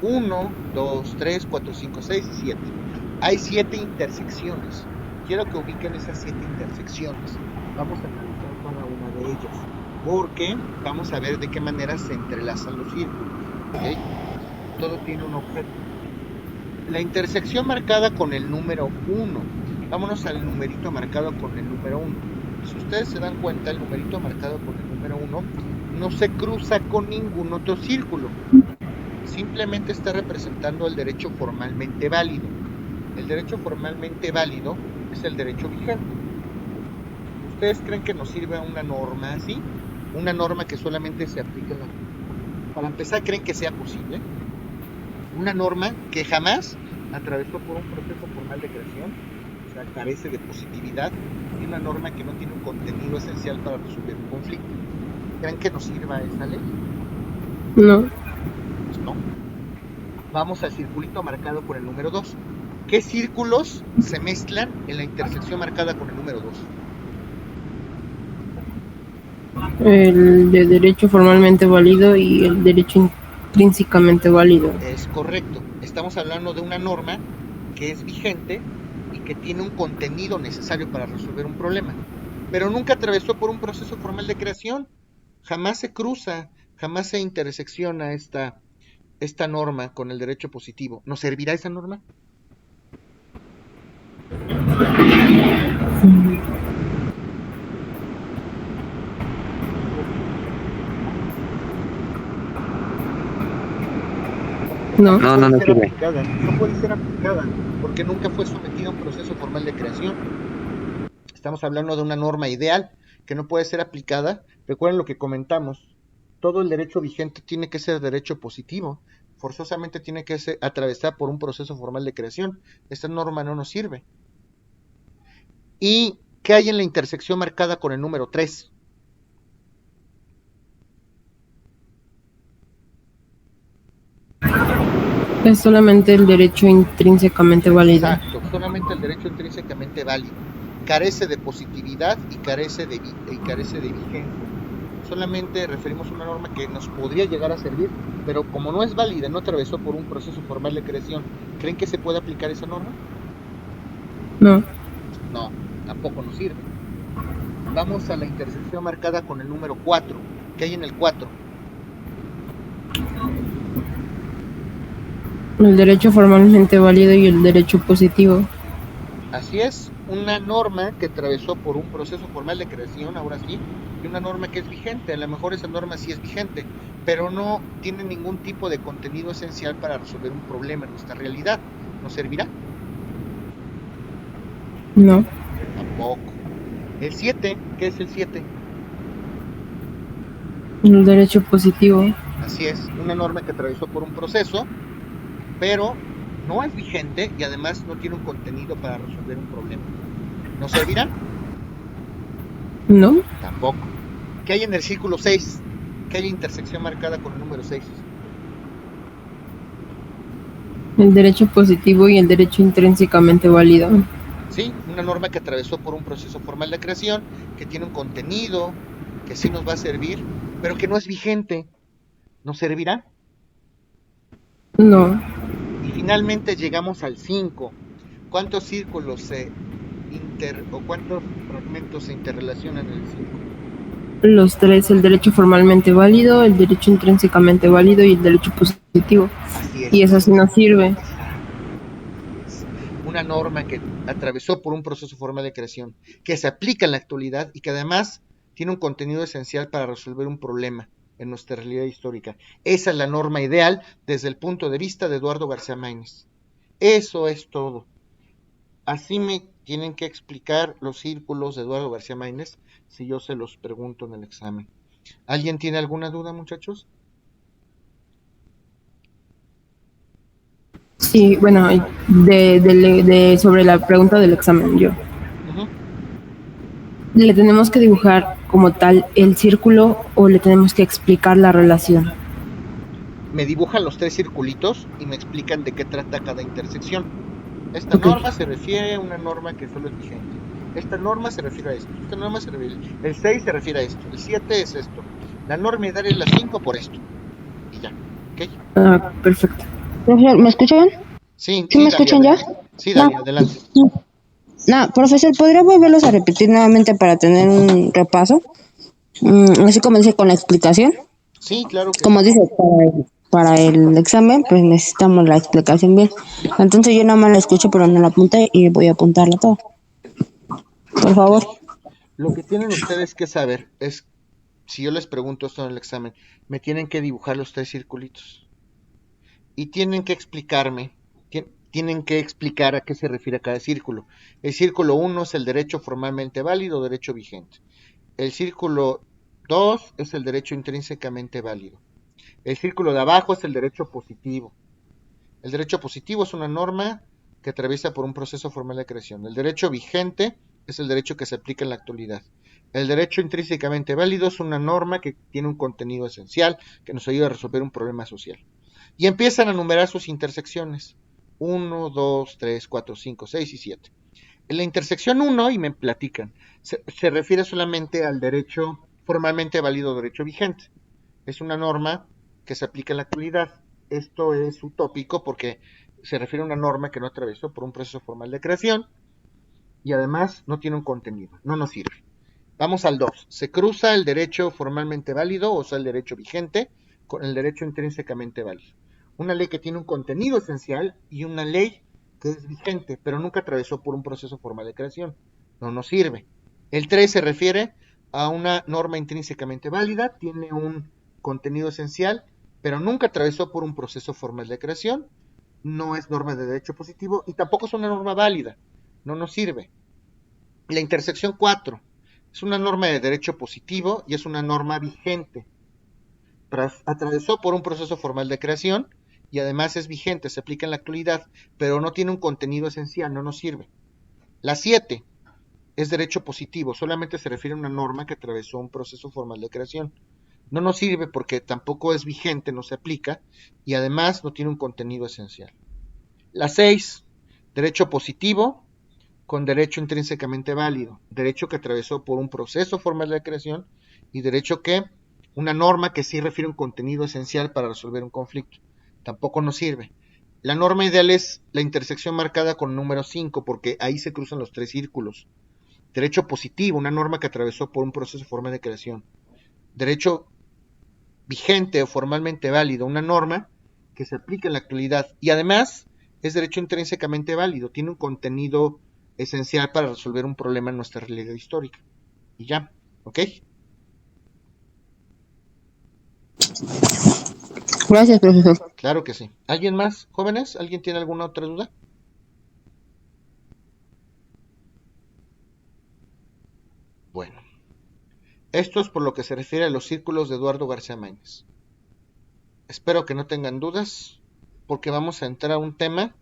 1, 2, 3, 4, 5, 6 y 7. Hay 7 intersecciones. Quiero que ubiquen esas 7 intersecciones. Vamos a analizar cada una de ellas, porque vamos a ver de qué manera se entrelazan los círculos. ¿Okay? Todo tiene un objeto. La intersección marcada con el número 1. Vámonos al numerito marcado con el número 1. Si ustedes se dan cuenta, el numerito marcado con el número 1 no se cruza con ningún otro círculo. Simplemente está representando el derecho formalmente válido. El derecho formalmente válido es el derecho vigente. ¿Ustedes creen que nos sirve una norma así? Una norma que solamente se aplica en la... Para empezar, ¿creen que sea posible? Una norma que jamás atravesó por un proceso formal de creación, o sea, carece de positividad, y una norma que no tiene un contenido esencial para resolver un conflicto. ¿Creen que nos sirva esa ley? No. Pues no. Vamos al circulito marcado con el número 2. ¿Qué círculos se mezclan en la intersección marcada con el número 2? El de derecho formalmente válido y el derecho intrínsecamente válido. Es correcto. Estamos hablando de una norma que es vigente y que tiene un contenido necesario para resolver un problema, pero nunca atravesó por un proceso formal de creación. Jamás se cruza, jamás se intersecciona esta norma con el derecho positivo. ¿Nos servirá esa norma? No. No sirve. No puede ser aplicada porque nunca fue sometida a un proceso formal de creación. Estamos hablando de una norma ideal que no puede ser aplicada. Recuerden lo que comentamos. Todo el derecho vigente tiene que ser derecho positivo. Forzosamente tiene que ser atravesar por un proceso formal de creación. Esta norma no nos sirve. ¿Y qué hay en la intersección marcada con el número 3? Es solamente el derecho intrínsecamente válido. Exacto, solamente el derecho intrínsecamente válido. Carece de positividad y carece de vigencia. Solamente referimos a una norma que nos podría llegar a servir, pero como no es válida, no atravesó por un proceso formal de creación, ¿creen que se puede aplicar esa norma? No. No, tampoco nos sirve. Vamos a la intersección marcada con el número 4. ¿Qué hay en el 4? El derecho formalmente válido y el derecho positivo. Así es, una norma que atravesó por un proceso formal de creación, ahora sí, y una norma que es vigente. A lo mejor esa norma sí es vigente, pero no tiene ningún tipo de contenido esencial para resolver un problema en nuestra realidad. ¿Nos servirá? No. Tampoco. El 7, ¿qué es el 7? El derecho positivo. Así es, una norma que atravesó por un proceso, pero no es vigente y además no tiene un contenido para resolver un problema. ¿Nos servirá? ¿No? Tampoco. ¿Qué hay en el círculo 6? ¿Qué hay intersección marcada con el número 6? El derecho positivo y el derecho intrínsecamente válido. Sí, una norma que atravesó por un proceso formal de creación, que tiene un contenido, que sí nos va a servir, pero que no es vigente. ¿Nos servirá? No. Y finalmente llegamos al 5. ¿Cuántos círculos o cuántos fragmentos se interrelacionan en el 5? Los tres, el derecho formalmente válido, el derecho intrínsecamente válido y el derecho positivo. Así es. Y eso sí nos sirve. Exacto. Así es. Una norma que atravesó por un proceso formal de creación, que se aplica en la actualidad y que además tiene un contenido esencial para resolver un problema en nuestra realidad histórica. Esa es la norma ideal desde el punto de vista de Eduardo García Maínez. Eso es todo. Así me tienen que explicar los círculos de Eduardo García Maínez si yo se los pregunto en el examen. ¿Alguien tiene alguna duda, muchachos? Sí, bueno, sobre la pregunta del examen, yo. Uh-huh. ¿Le tenemos que dibujar como tal el círculo o le tenemos que explicar la relación? Me dibujan los tres circulitos y me explican de qué trata cada intersección. Esta Ok. norma se refiere a una norma que solo es vigente. Esta norma se refiere a esto. Esta norma se refiere. El 6 se refiere a esto. El 7 es esto. La norma ideal es la 5 por esto. Y ya. ¿Ok? Ah, perfecto. Profesor, ¿me escuchan? Sí, ¿Sí me sí, Dalia, escuchan ya? adelante. Sí, Dalia, adelante. No, profesor, ¿podría volverlos a repetir nuevamente para tener un repaso? Así como dice con la explicación. Sí, claro que Como sí. dice, para el examen, pues necesitamos la explicación bien. Entonces yo nada más la escucho, pero no la apunté y voy a apuntarla toda. Por Ok. favor. Lo que tienen ustedes que saber es, si yo les pregunto esto en el examen, me tienen que dibujar los tres circulitos. Y tienen que explicarme, tienen que explicar a qué se refiere cada círculo. El círculo 1 es el derecho formalmente válido, derecho vigente. El círculo 2 es el derecho intrínsecamente válido. El círculo de abajo es el derecho positivo. El derecho positivo es una norma que atraviesa por un proceso formal de creación. El derecho vigente es el derecho que se aplica en la actualidad. El derecho intrínsecamente válido es una norma que tiene un contenido esencial que nos ayuda a resolver un problema social. Y empiezan a numerar sus intersecciones. 1, 2, 3, 4, 5, 6 y 7. En la intersección 1, y me platican, se refiere solamente al derecho formalmente válido, derecho vigente. Es una norma que se aplica en la actualidad. Esto es utópico porque se refiere a una norma que no atravesó por un proceso formal de creación y además no tiene un contenido, no nos sirve. Vamos al 2. Se cruza el derecho formalmente válido, o sea, el derecho vigente, con el derecho intrínsecamente válido. Una ley que tiene un contenido esencial y una ley que es vigente, pero nunca atravesó por un proceso formal de creación. No nos sirve. El 3 se refiere a una norma intrínsecamente válida, tiene un contenido esencial, pero nunca atravesó por un proceso formal de creación, no es norma de derecho positivo y tampoco es una norma válida, no nos sirve. La intersección 4 es una norma de derecho positivo y es una norma vigente. Atravesó por un proceso formal de creación y además es vigente, se aplica en la actualidad, pero no tiene un contenido esencial, no nos sirve. La 7 es derecho positivo, solamente se refiere a una norma que atravesó un proceso formal de creación. No nos sirve porque tampoco es vigente, no se aplica y además no tiene un contenido esencial. La 6, derecho positivo con derecho intrínsecamente válido, derecho que atravesó por un proceso formal de creación y derecho que una norma que sí refiere un contenido esencial para resolver un conflicto. Tampoco nos sirve. La norma ideal es la intersección marcada con el número 5 porque ahí se cruzan los tres círculos. Derecho positivo, una norma que atravesó por un proceso formal de creación. Derecho vigente o formalmente válido, una norma que se aplica en la actualidad y además es derecho intrínsecamente válido, tiene un contenido esencial para resolver un problema en nuestra realidad histórica. Y ya, ¿ok? Gracias, profesor. Claro que sí. ¿Alguien más, jóvenes? ¿Alguien tiene alguna otra duda? Esto es por lo que se refiere a los círculos de Eduardo García Maínez. Espero que no tengan dudas, porque vamos a entrar a un tema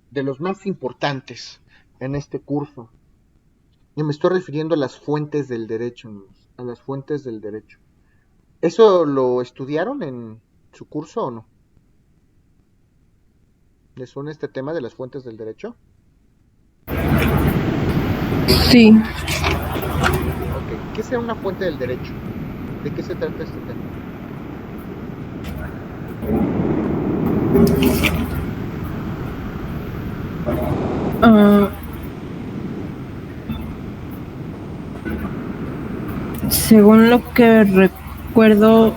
de los más importantes en este curso. Y me estoy refiriendo a las fuentes del derecho, amigos, a las fuentes del derecho. ¿Eso lo estudiaron en su curso o no? ¿Les suena este tema de las fuentes del derecho? Sí. Ok, ¿qué será una fuente del derecho? ¿De qué se trata este tema? Ah, según lo que recuerdo,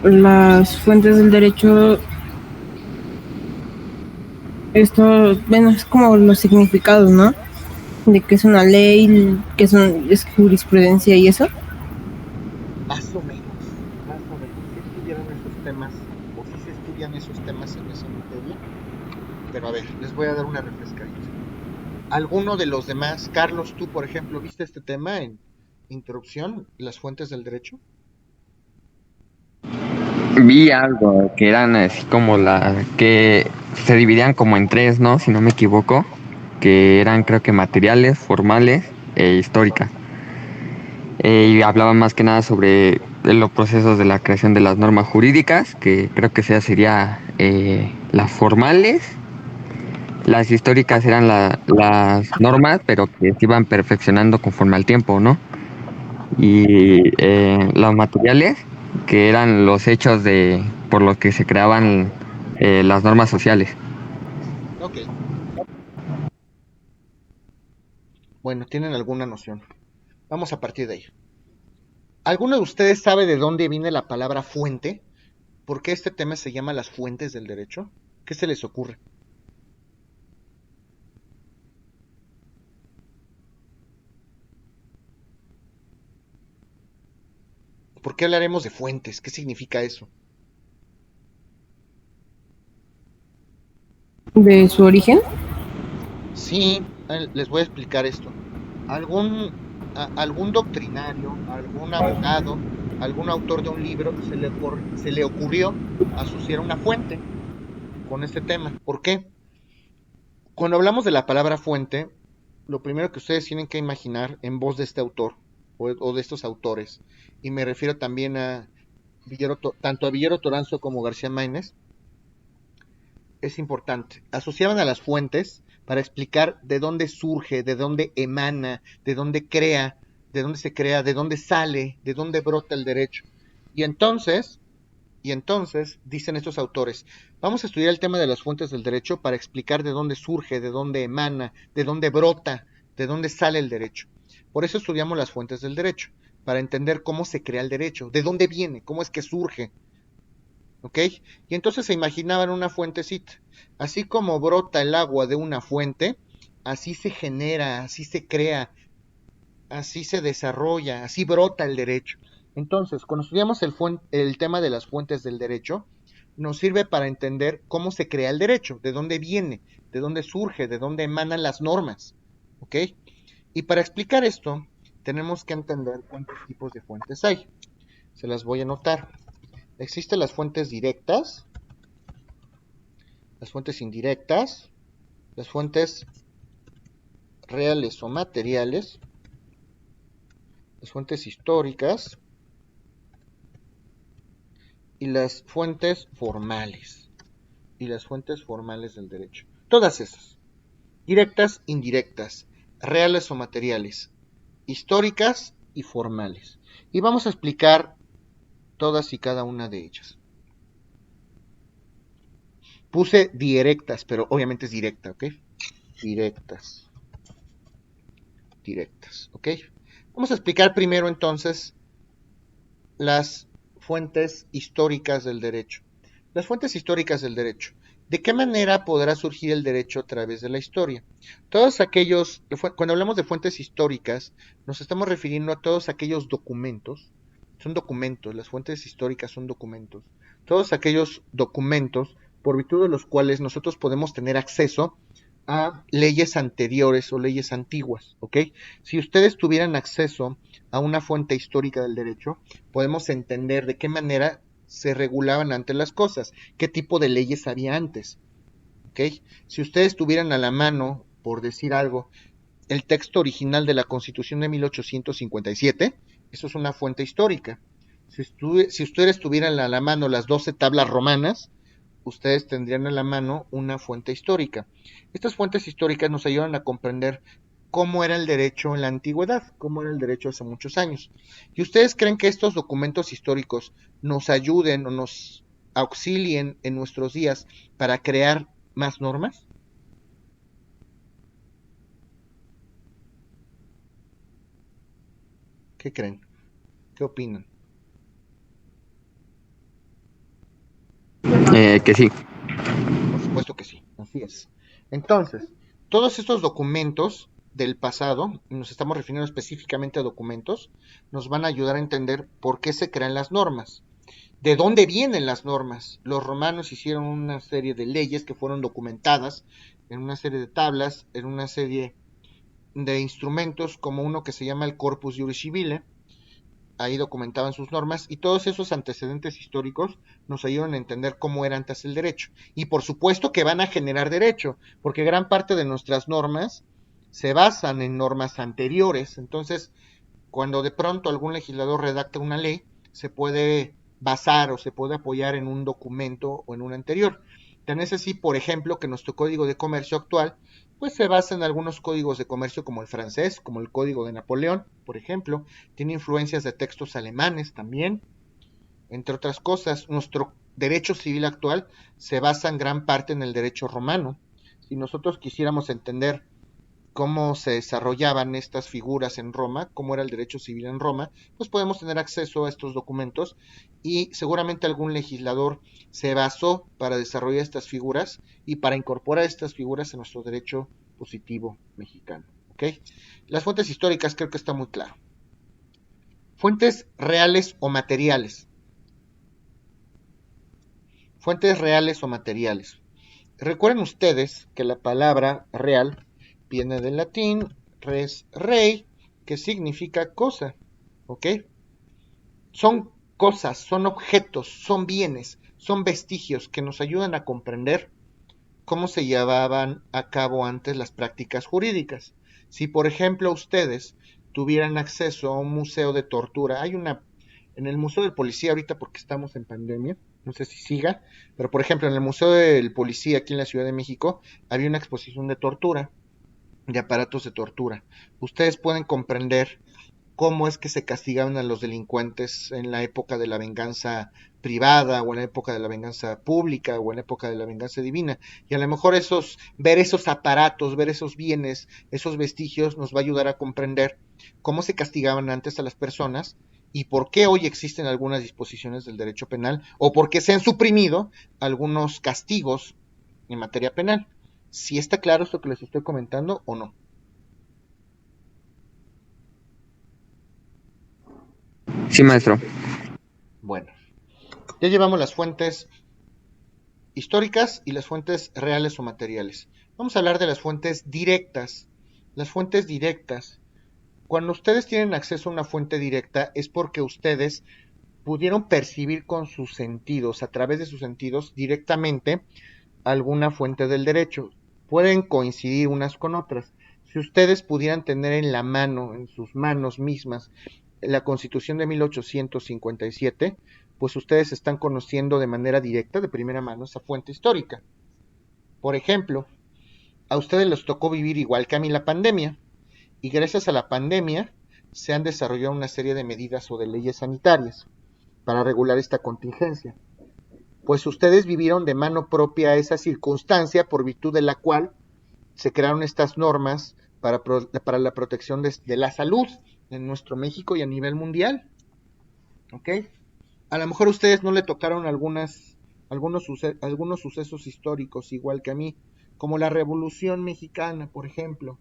las fuentes del derecho, esto, bueno, es como los significados, ¿no? De que es una ley, que es jurisprudencia y eso. Más o menos, más o menos. ¿Sí estudiaron esos temas o sí se estudian esos temas en esa materia? Pero a ver, les voy a dar una refrescadita. ¿Alguno de los demás, Carlos, tú por ejemplo, viste este tema en introducción, las fuentes del derecho? Vi algo que eran así como que se dividían como en tres, ¿no? Si no me equivoco, que eran creo que materiales, formales e históricas. Y hablaban más que nada sobre los procesos de la creación de las normas jurídicas, que creo que sería las formales. Las históricas eran las normas, pero que se iban perfeccionando conforme al tiempo, ¿no? Y los materiales, que eran los hechos por los que se creaban las normas sociales. Ok, bueno, tienen alguna noción. Vamos a partir de ahí. ¿Alguno de ustedes sabe de dónde viene la palabra fuente? ¿Por qué este tema se llama las fuentes del derecho? ¿Qué se les ocurre? ¿Por qué hablaremos de fuentes? ¿Qué significa eso? De su origen. Sí, les voy a explicar esto. Algún, algún doctrinario, algún abogado, algún autor de un libro se le ocurrió asociar una fuente con este tema. ¿Por qué? Cuando hablamos de la palabra fuente, lo primero que ustedes tienen que imaginar en voz de este autor o de estos autores, y me refiero también a tanto a Villero Toranzo como García Maínez, es importante. Asociaban a las fuentes para explicar de dónde surge, de dónde emana, de dónde crea, de dónde se crea, de dónde sale, de dónde brota el derecho. Y entonces, dicen estos autores, vamos a estudiar el tema de las fuentes del derecho para explicar de dónde surge, de dónde emana, de dónde brota, de dónde sale el derecho. Por eso estudiamos las fuentes del derecho, para entender cómo se crea el derecho, de dónde viene, cómo es que surge, ¿ok? Y entonces se imaginaban una fuentecita. Así como brota el agua de una fuente, así se genera, así se crea, así se desarrolla, así brota el derecho. Entonces, cuando estudiamos el tema de las fuentes del derecho, nos sirve para entender cómo se crea el derecho, de dónde viene, de dónde surge, de dónde emanan las normas, ¿ok? Y para explicar esto, tenemos que entender cuántos tipos de fuentes hay. Se las voy a anotar. Existen las fuentes directas, las fuentes indirectas, las fuentes reales o materiales, las fuentes históricas y las fuentes formales. Y las fuentes formales del derecho. Todas esas. Directas, indirectas, reales o materiales, históricas y formales. Y vamos a explicar todas y cada una de ellas. Puse directas, pero obviamente es directa, ¿ok? Directas. Directas, ¿ok? Vamos a explicar primero entonces las fuentes históricas del derecho. Las fuentes históricas del derecho. ¿De qué manera podrá surgir el derecho a través de la historia? Todos aquellos, cuando hablamos de fuentes históricas, nos estamos refiriendo a todos aquellos documentos, son documentos, las fuentes históricas son documentos, todos aquellos documentos por virtud de los cuales nosotros podemos tener acceso a leyes anteriores o leyes antiguas, ¿ok? Si ustedes tuvieran acceso a una fuente histórica del derecho, podemos entender de qué manera se regulaban antes las cosas, qué tipo de leyes había antes, ¿ok? Si ustedes tuvieran a la mano, por decir algo, el texto original de la Constitución de 1857, eso es una fuente histórica. Si ustedes tuvieran a la mano las 12 tablas romanas, ustedes tendrían a la mano una fuente histórica. Estas fuentes históricas nos ayudan a comprender cómo era el derecho en la antigüedad, cómo era el derecho hace muchos años. ¿Y ustedes creen que estos documentos históricos nos ayuden o nos auxilien en nuestros días para crear más normas? ¿Qué creen? ¿Qué opinan? Que sí. Por supuesto que sí, así es. Entonces, todos estos documentos del pasado, y nos estamos refiriendo específicamente a documentos, nos van a ayudar a entender por qué se crean las normas, de dónde vienen las normas. Los romanos hicieron una serie de leyes que fueron documentadas en una serie de tablas, en una serie de instrumentos, como uno que se llama el Corpus Juris Civile. Ahí documentaban sus normas y todos esos antecedentes históricos nos ayudan a entender cómo era antes el derecho. Y por supuesto que van a generar derecho, porque gran parte de nuestras normas se basan en normas anteriores. Entonces, cuando de pronto algún legislador redacta una ley, se puede basar o se puede apoyar en un documento o en un anterior. Tan es así, por ejemplo, que nuestro código de comercio actual pues se basa en algunos códigos de comercio como el francés, como el código de Napoleón, por ejemplo, tiene influencias de textos alemanes también, entre otras cosas. Nuestro derecho civil actual se basa en gran parte en el derecho romano. Si nosotros quisiéramos entender cómo se desarrollaban estas figuras en Roma, cómo era el derecho civil en Roma, pues podemos tener acceso a estos documentos y seguramente algún legislador se basó para desarrollar estas figuras y para incorporar estas figuras en nuestro derecho positivo mexicano. ¿Ok? Las fuentes históricas creo que está muy claro. Fuentes reales o materiales. Fuentes reales o materiales. Recuerden ustedes que la palabra real viene del latín res rei, que significa cosa, ¿ok? Son cosas, son objetos, son bienes, son vestigios que nos ayudan a comprender cómo se llevaban a cabo antes las prácticas jurídicas. Si, por ejemplo, ustedes tuvieran acceso a un museo de tortura, hay una en el Museo del Policía ahorita porque estamos en pandemia, no sé si siga, pero por ejemplo en el Museo del Policía aquí en la Ciudad de México había una exposición de tortura, de aparatos de tortura. Ustedes pueden comprender cómo es que se castigaban a los delincuentes en la época de la venganza privada o en la época de la venganza pública o en la época de la venganza divina. Y a lo mejor ver esos aparatos, ver esos bienes, esos vestigios nos va a ayudar a comprender cómo se castigaban antes a las personas y por qué hoy existen algunas disposiciones del derecho penal o por qué se han suprimido algunos castigos en materia penal. Si está claro esto que les estoy comentando o no. Sí, maestro. Bueno, ya llevamos las fuentes históricas y las fuentes reales o materiales. Vamos a hablar de las fuentes directas. Las fuentes directas. Cuando ustedes tienen acceso a una fuente directa es porque ustedes pudieron percibir con sus sentidos, a través de sus sentidos, directamente alguna fuente del derecho. Pueden coincidir unas con otras. Si ustedes pudieran tener en la mano, en sus manos mismas, la Constitución de 1857, pues ustedes están conociendo de manera directa, de primera mano, esa fuente histórica. Por ejemplo, a ustedes les tocó vivir igual que a mí la pandemia, y gracias a la pandemia se han desarrollado una serie de medidas o de leyes sanitarias para regular esta contingencia. Pues ustedes vivieron de mano propia esa circunstancia por virtud de la cual se crearon estas normas para la protección de la salud en nuestro México y a nivel mundial. ¿Ok? A lo mejor a ustedes no le tocaron algunos sucesos históricos igual que a mí, como la Revolución Mexicana, por ejemplo.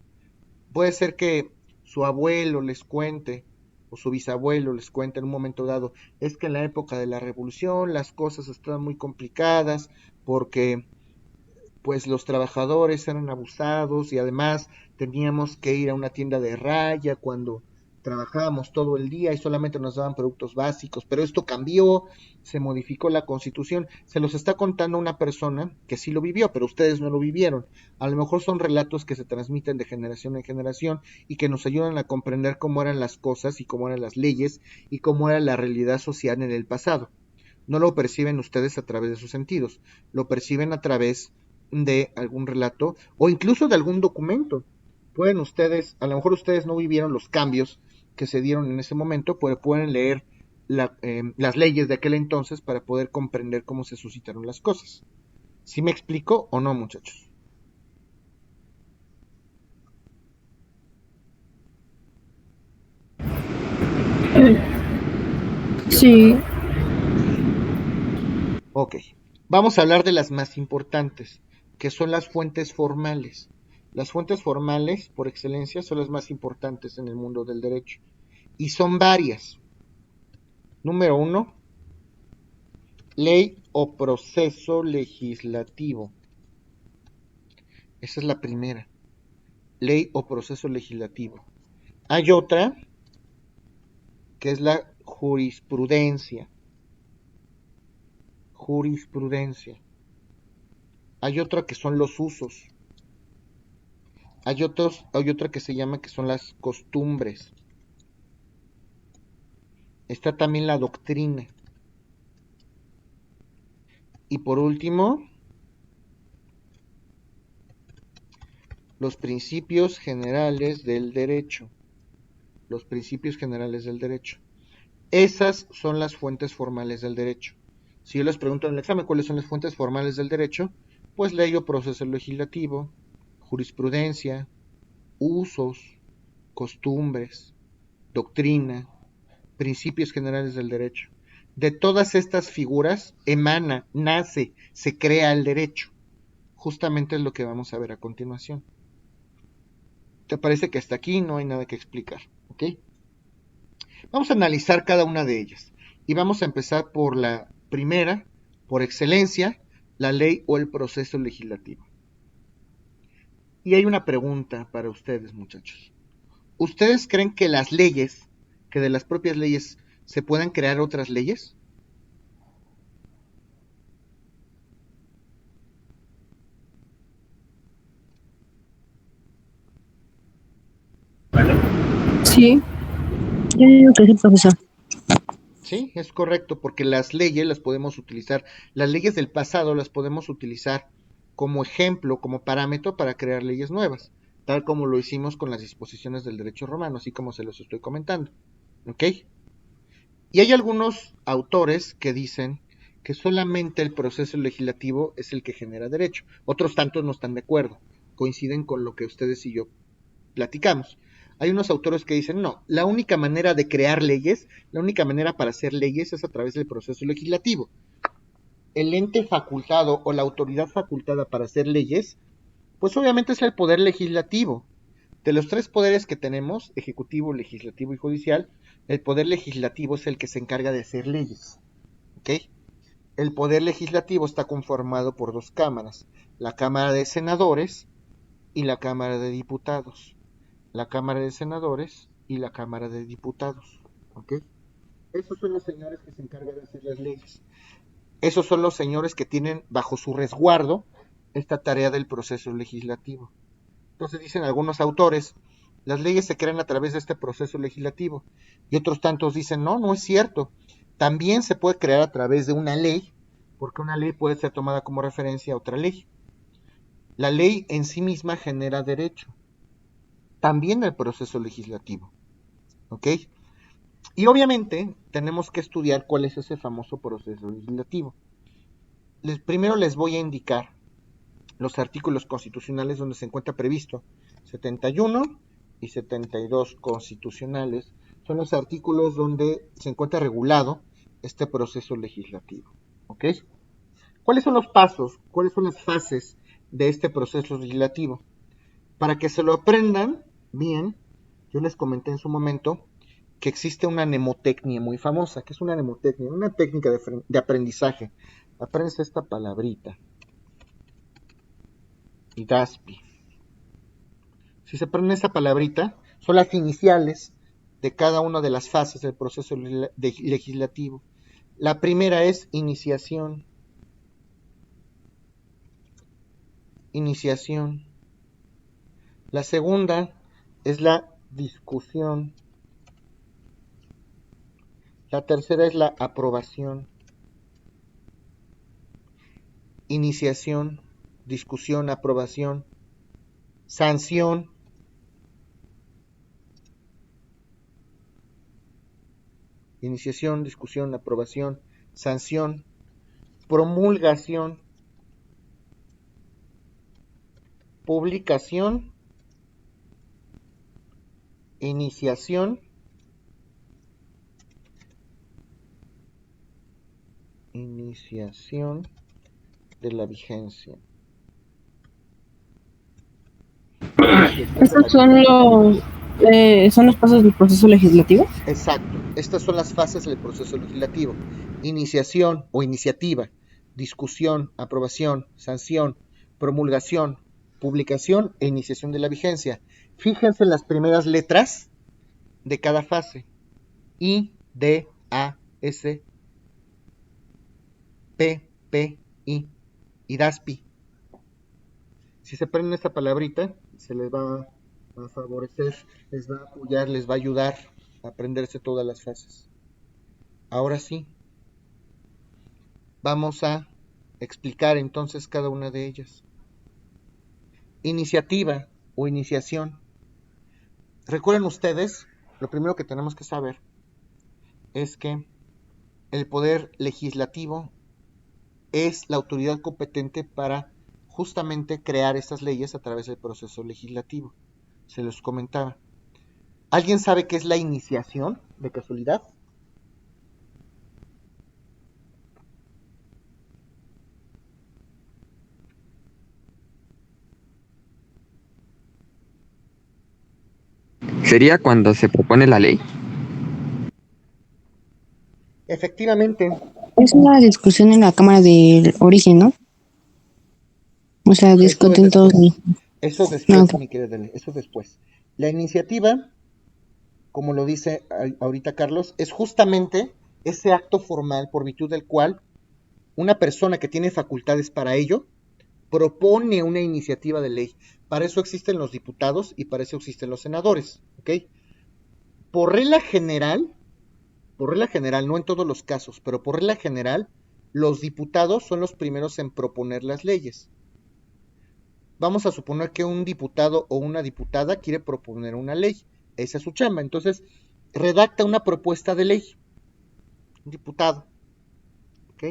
Puede ser que su abuelo les cuente o su bisabuelo les cuente en un momento dado, es que en la época de la Revolución las cosas estaban muy complicadas porque pues los trabajadores eran abusados y además teníamos que ir a una tienda de raya cuando trabajábamos todo el día y solamente nos daban productos básicos, pero esto cambió, se modificó la Constitución. Se los está contando una persona que sí lo vivió, pero ustedes no lo vivieron. A lo mejor son relatos que se transmiten de generación en generación y que nos ayudan a comprender cómo eran las cosas y cómo eran las leyes y cómo era la realidad social en el pasado. No lo perciben ustedes a través de sus sentidos, lo perciben a través de algún relato o incluso de algún documento. Pueden ustedes, a lo mejor ustedes no vivieron los cambios que se dieron en ese momento, pero pueden leer las leyes de aquel entonces para poder comprender cómo se suscitaron las cosas. ¿Sí me explico o no, muchachos? Sí. Ok, vamos a hablar de las más importantes, que son las fuentes formales. Las fuentes formales, por excelencia, son las más importantes en el mundo del derecho. Y son varias. Número 1, ley o proceso legislativo. Esa es la primera. Ley o proceso legislativo. Hay otra, que es la jurisprudencia. Jurisprudencia. Hay otra que son los usos. Hay otra que se llama que son las costumbres. Está también la doctrina. Y por último, los principios generales del derecho. Los principios generales del derecho. Esas son las fuentes formales del derecho. Si yo les pregunto en el examen cuáles son las fuentes formales del derecho, pues ley o proceso legislativo, jurisprudencia, usos, costumbres, doctrina, principios generales del derecho. De todas estas figuras emana, nace, se crea el derecho. Justamente es lo que vamos a ver a continuación. ¿Te parece que hasta aquí no hay nada que explicar? ¿Ok? Vamos a analizar cada una de ellas. Y vamos a empezar por la primera, por excelencia, la ley o el proceso legislativo. Y hay una pregunta para ustedes, muchachos. ¿Ustedes creen que las leyes, que de las propias leyes, se puedan crear otras leyes? Sí. Yo digo que sí, profesor. Sí, es correcto, porque las leyes las podemos utilizar, las leyes del pasado las podemos utilizar como ejemplo, como parámetro para crear leyes nuevas, tal como lo hicimos con las disposiciones del derecho romano, así como se los estoy comentando. ¿Ok? Y hay algunos autores que dicen que solamente el proceso legislativo es el que genera derecho. Otros tantos no están de acuerdo, coinciden con lo que ustedes y yo platicamos. Hay unos autores que dicen, no, la única manera de crear leyes, la única manera para hacer leyes es a través del proceso legislativo. El ente facultado o la autoridad facultada para hacer leyes, pues obviamente es el poder legislativo. De los tres poderes que tenemos, ejecutivo, legislativo y judicial, el poder legislativo es el que se encarga de hacer leyes. ¿Ok? El poder legislativo está conformado por dos cámaras, la Cámara de Senadores y la Cámara de Diputados. La Cámara de Senadores y la Cámara de Diputados. ¿Ok? Esos son los señores que se encargan de hacer las leyes. Esos son los señores que tienen bajo su resguardo esta tarea del proceso legislativo. Entonces dicen algunos autores, las leyes se crean a través de este proceso legislativo. Y otros tantos dicen, no, no es cierto. También se puede crear a través de una ley, porque una ley puede ser tomada como referencia a otra ley. La ley en sí misma genera derecho. También el proceso legislativo. ¿Ok? Y obviamente tenemos que estudiar cuál es ese famoso proceso legislativo. Primero les voy a indicar los artículos constitucionales donde se encuentra previsto 71 y 72 constitucionales. Son los artículos donde se encuentra regulado este proceso legislativo. ¿Ok? ¿Cuáles son los pasos? ¿Cuáles son las fases de este proceso legislativo? Para que se lo aprendan bien, yo les comenté en su momento que existe una mnemotecnia muy famosa. ¿Qué es una mnemotecnia? Una técnica de aprendizaje. Apréndanse esta palabrita. y DASPI. Si se prende esa palabrita, son las iniciales de cada una de las fases del proceso legislativo. La primera es iniciación. Iniciación. La segunda es la discusión. La tercera es la aprobación. Iniciación, discusión, aprobación, sanción. Iniciación, discusión, aprobación, sanción, promulgación, publicación, iniciación, de la vigencia. ¿Estos son los pasos del proceso legislativo? Exacto, estas son las fases del proceso legislativo. Iniciación o iniciativa, discusión, aprobación, sanción, promulgación, publicación e iniciación de la vigencia. Fíjense en las primeras letras de cada fase. I, D, A, S, P, P, I y DASPI. Si se prenden esta palabrita, se les va a favorecer, les va a apoyar, les va a ayudar a aprenderse todas las fases. Ahora sí, vamos a explicar entonces cada una de ellas. Iniciativa o iniciación. Recuerden ustedes, lo primero que tenemos que saber es que el poder legislativo es la autoridad competente para justamente crear estas leyes a través del proceso legislativo. Se los comentaba. ¿Alguien sabe qué es la iniciación, de casualidad? ¿Sería cuando se propone la ley? Efectivamente. Es una discusión en la Cámara del Origen, ¿no? O sea, discuten todos. Eso después, mi querida Dele, eso después. La iniciativa, como lo dice ahorita Carlos, es justamente ese acto formal por virtud del cual una persona que tiene facultades para ello propone una iniciativa de ley. Para eso existen los diputados y para eso existen los senadores, ¿ok? Por regla general, no en todos los casos, pero por regla general, los diputados son los primeros en proponer las leyes. Vamos a suponer que un diputado o una diputada quiere proponer una ley. Esa es su chamba. Entonces, redacta una propuesta de ley. Un diputado. ¿Ok?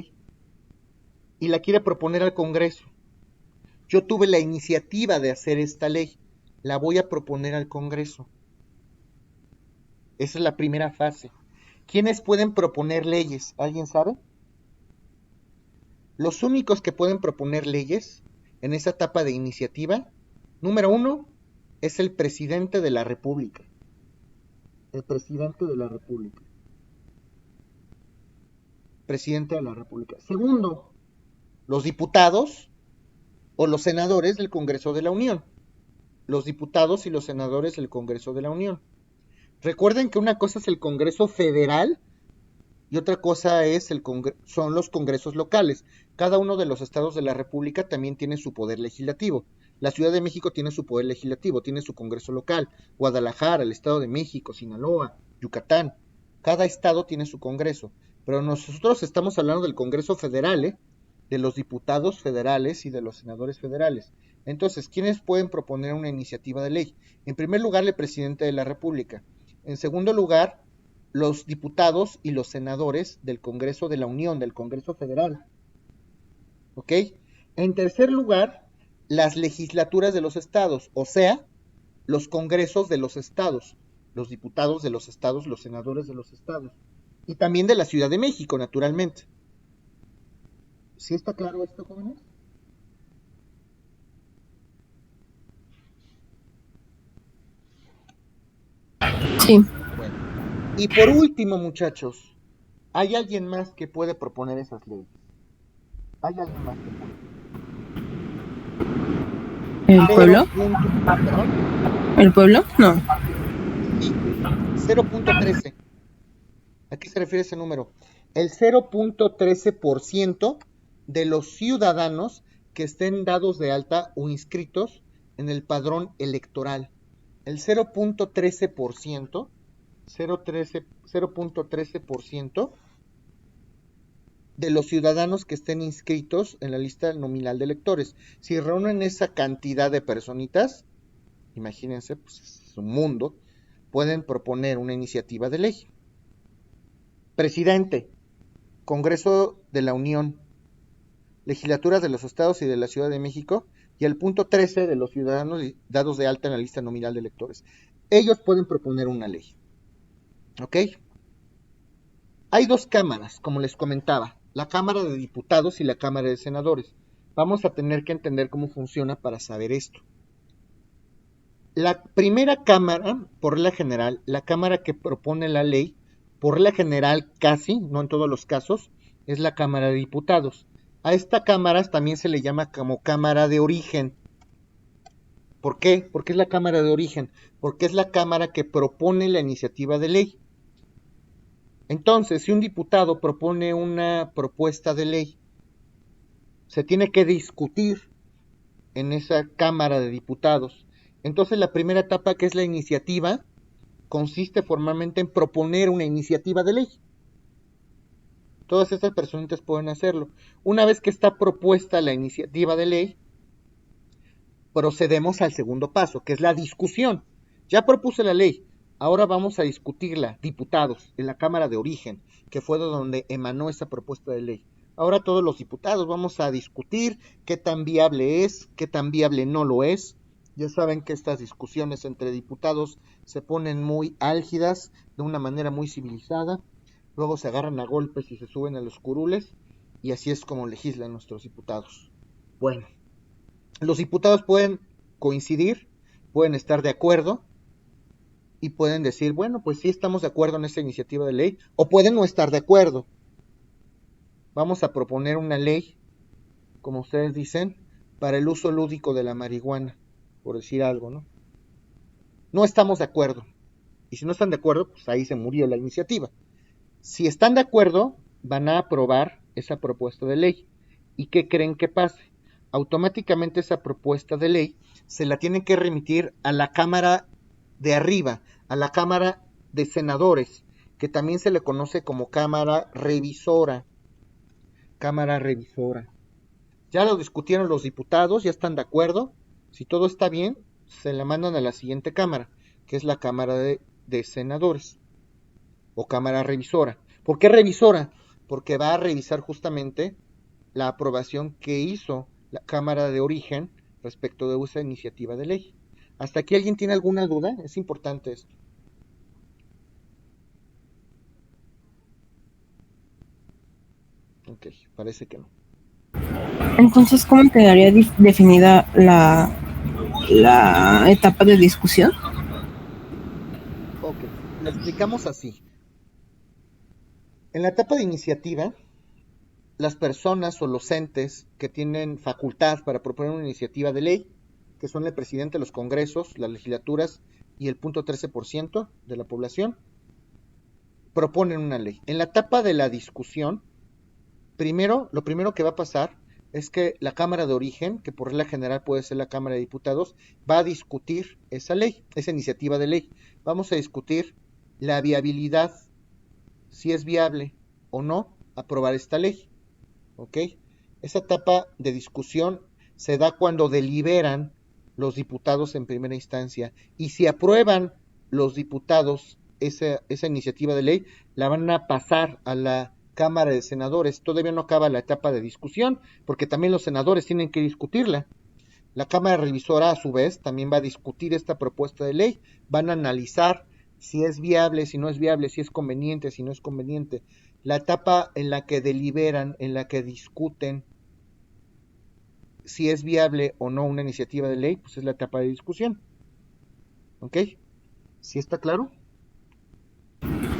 Y la quiere proponer al Congreso. Yo tuve la iniciativa de hacer esta ley. La voy a proponer al Congreso. Esa es la primera fase. ¿Quiénes pueden proponer leyes? ¿Alguien sabe? Los únicos que pueden proponer leyes en esa etapa de iniciativa, número 1, es el presidente de la República. El presidente de la República. Presidente de la República. Segundo, los diputados o los senadores del Congreso de la Unión. Los diputados y los senadores del Congreso de la Unión. Recuerden que una cosa es el Congreso Federal y otra cosa es son los congresos locales. Cada uno de los estados de la República también tiene su poder legislativo. La Ciudad de México tiene su poder legislativo, tiene su congreso local. Guadalajara, el Estado de México, Sinaloa, Yucatán. Cada estado tiene su congreso. Pero nosotros estamos hablando del Congreso Federal, de los diputados federales y de los senadores federales. Entonces, ¿quiénes pueden proponer una iniciativa de ley? En primer lugar, el presidente de la República. En segundo lugar, los diputados y los senadores del Congreso de la Unión, del Congreso Federal. ¿Ok? En tercer lugar, las legislaturas de los estados, o sea, los congresos de los estados, los diputados de los estados, los senadores de los estados, y también de la Ciudad de México, naturalmente. ¿Sí está claro esto, jóvenes? Sí. Bueno. Y por último, muchachos, ¿hay alguien más que puede proponer esas leyes? ¿Hay alguien más que puede? ¿El pueblo? ¿Perdón? ¿El pueblo? No. Sí, 0.13. ¿A qué se refiere ese número? El 0.13% de los ciudadanos que estén dados de alta o inscritos en el padrón electoral. El 0.13%, 0.13% de los ciudadanos que estén inscritos en la lista nominal de electores. Si reúnen esa cantidad de personitas, imagínense, pues es un mundo, pueden proponer una iniciativa de ley. Presidente, Congreso de la Unión, legislaturas de los estados y de la Ciudad de México, y el punto 13 de los ciudadanos dados de alta en la lista nominal de electores. Ellos pueden proponer una ley. ¿Ok? Hay dos cámaras, como les comentaba, la Cámara de Diputados y la Cámara de Senadores. Vamos a tener que entender cómo funciona para saber esto. La primera cámara, por regla general, la cámara que propone la ley, por regla general casi, no en todos los casos, es la Cámara de Diputados. A esta cámara también se le llama como cámara de origen. ¿Por qué? Porque es la cámara de origen, porque es la cámara que propone la iniciativa de ley. Entonces, si un diputado propone una propuesta de ley, se tiene que discutir en esa Cámara de Diputados. Entonces, la primera etapa, que es la iniciativa, consiste formalmente en proponer una iniciativa de ley. Todas estas personitas pueden hacerlo. Una vez que está propuesta la iniciativa de ley, procedemos al segundo paso, que es la discusión. Ya propuse la ley, ahora vamos a discutirla, diputados, en la Cámara de Origen, que fue de donde emanó esa propuesta de ley. Ahora todos los diputados vamos a discutir qué tan viable es, qué tan viable no lo es. Ya saben que estas discusiones entre diputados se ponen muy álgidas, de una manera muy civilizada. Luego se agarran a golpes y se suben a los curules, y así es como legislan nuestros diputados. Bueno, los diputados pueden coincidir, pueden estar de acuerdo, y pueden decir, bueno, pues sí estamos de acuerdo en esta iniciativa de ley, o pueden no estar de acuerdo. Vamos a proponer una ley, como ustedes dicen, para el uso lúdico de la marihuana, por decir algo, ¿no? No estamos de acuerdo. Y si no están de acuerdo, pues ahí se murió la iniciativa. Si están de acuerdo, van a aprobar esa propuesta de ley. ¿Y qué creen que pase? Automáticamente esa propuesta de ley se la tienen que remitir a la Cámara de arriba, a la Cámara de Senadores, que también se le conoce como Cámara Revisora. Cámara Revisora. Ya lo discutieron los diputados, ya están de acuerdo. Si todo está bien, se la mandan a la siguiente cámara, que es la Cámara de Senadores, o Cámara Revisora. ¿Por qué revisora? Porque va a revisar justamente la aprobación que hizo la Cámara de Origen respecto de esa iniciativa de ley. ¿Hasta aquí alguien tiene alguna duda? Es importante esto. Ok, parece que no. Entonces, ¿cómo quedaría definida la etapa de discusión? Ok, lo explicamos así. En la etapa de iniciativa, las personas o los entes que tienen facultad para proponer una iniciativa de ley, que son el presidente, los congresos, las legislaturas y el punto 13% de la población, proponen una ley. En la etapa de la discusión, lo primero que va a pasar es que la Cámara de Origen, que por regla general puede ser la Cámara de Diputados, va a discutir esa ley, esa iniciativa de ley. Vamos a discutir la viabilidad, si es viable o no aprobar esta ley. ¿Ok? Esa etapa de discusión se da cuando deliberan los diputados en primera instancia, y si aprueban los diputados esa iniciativa de ley, la van a pasar a la Cámara de Senadores. Todavía no acaba la etapa de discusión, porque también los senadores tienen que discutirla. La Cámara Revisora, a su vez, también va a discutir esta propuesta de ley. Van a analizar si es viable, si no es viable, si es conveniente, si no es conveniente. La etapa en la que deliberan, en la que discuten si es viable o no una iniciativa de ley, pues es la etapa de discusión. ¿Ok? ¿Sí está claro?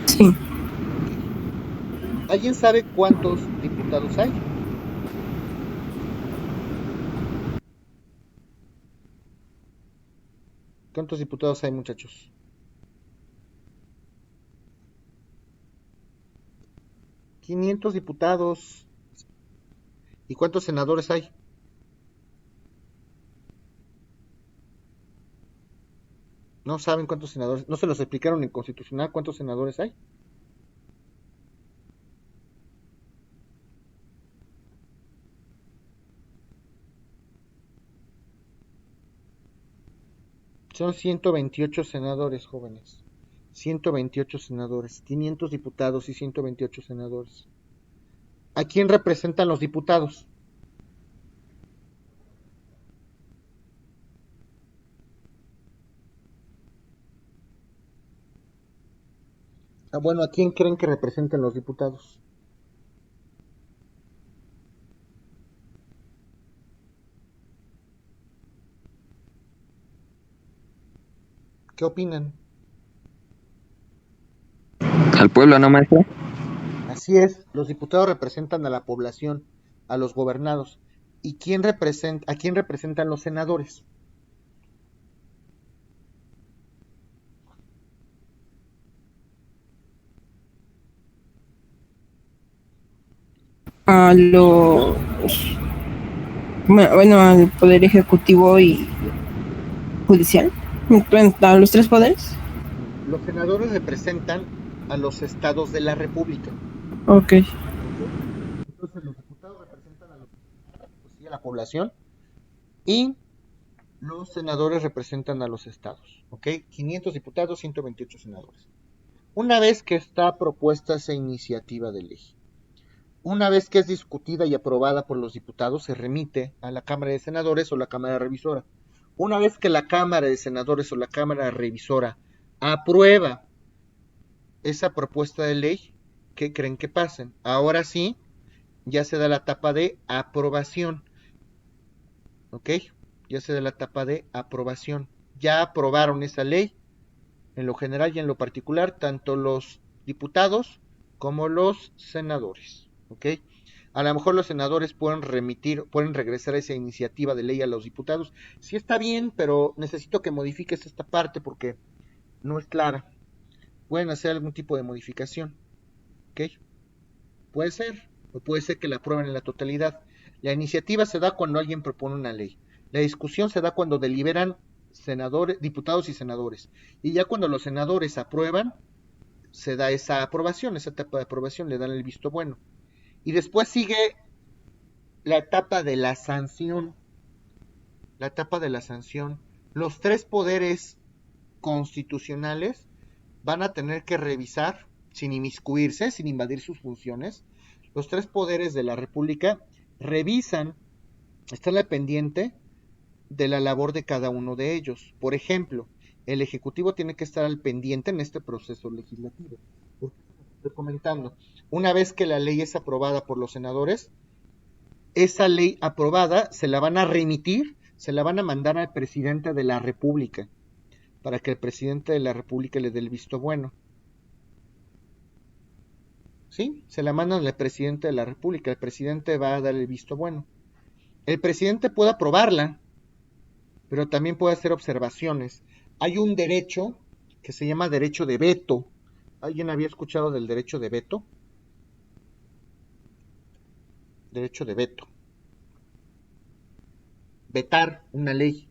Sí. ¿Alguien sabe cuántos diputados hay? ¿Cuántos diputados hay, muchachos? ¡500 diputados! ¿Y cuántos senadores hay? ¿No saben cuántos senadores? ¿No se los explicaron en Constitucional cuántos senadores hay? Son 128 senadores, jóvenes. 128 senadores. 500 diputados y 128 senadores. ¿A quién representan los diputados? Bueno, ¿a quién creen que representan los diputados? ¿Qué opinan? Al pueblo, ¿no, maestro? Así es, los diputados representan a la población, a los gobernados. ¿Y a quién representan los senadores? A los, bueno, al poder ejecutivo y judicial, a los tres poderes. Los senadores representan a los estados de la República. Ok. Entonces los diputados representan a la población y los senadores representan a los estados. ¿Ok? 500 diputados, 128 senadores. Una vez que está propuesta esa iniciativa de ley, una vez que es discutida y aprobada por los diputados, se remite a la Cámara de Senadores o la Cámara Revisora. Una vez que la Cámara de Senadores o la Cámara Revisora aprueba esa propuesta de ley, ¿qué creen que pasen? Ahora sí, ya se da la etapa de aprobación. ¿Ok? Ya se da la etapa de aprobación. Ya aprobaron esa ley, en lo general y en lo particular, tanto los diputados como los senadores. ¿Ok? A lo mejor los senadores pueden regresar esa iniciativa de ley a los diputados. Sí está bien, pero necesito que modifiques esta parte porque no es clara. Pueden hacer algún tipo de modificación. ¿Ok? Puede ser, o puede ser que la aprueben en la totalidad. La iniciativa se da cuando alguien propone una ley. La discusión se da cuando deliberan diputados y senadores. Y ya cuando los senadores aprueban, se da esa aprobación, esa etapa de aprobación, le dan el visto bueno. Y después sigue la etapa de la sanción. La etapa de la sanción. Los tres poderes constitucionales van a tener que revisar, sin inmiscuirse, sin invadir sus funciones. Los tres poderes de la República revisan, están al pendiente de la labor de cada uno de ellos. Por ejemplo, el Ejecutivo tiene que estar al pendiente en este proceso legislativo. Estoy comentando, una vez que la ley es aprobada por los senadores, esa ley aprobada se la van a remitir, se la van a mandar al presidente de la República, para que el presidente de la República le dé el visto bueno. ¿Sí? Se la mandan al presidente de la República, el presidente va a dar el visto bueno. El presidente puede aprobarla, pero también puede hacer observaciones. Hay un derecho que se llama derecho de veto. ¿Alguien había escuchado del derecho de veto? Derecho de veto. Vetar una ley.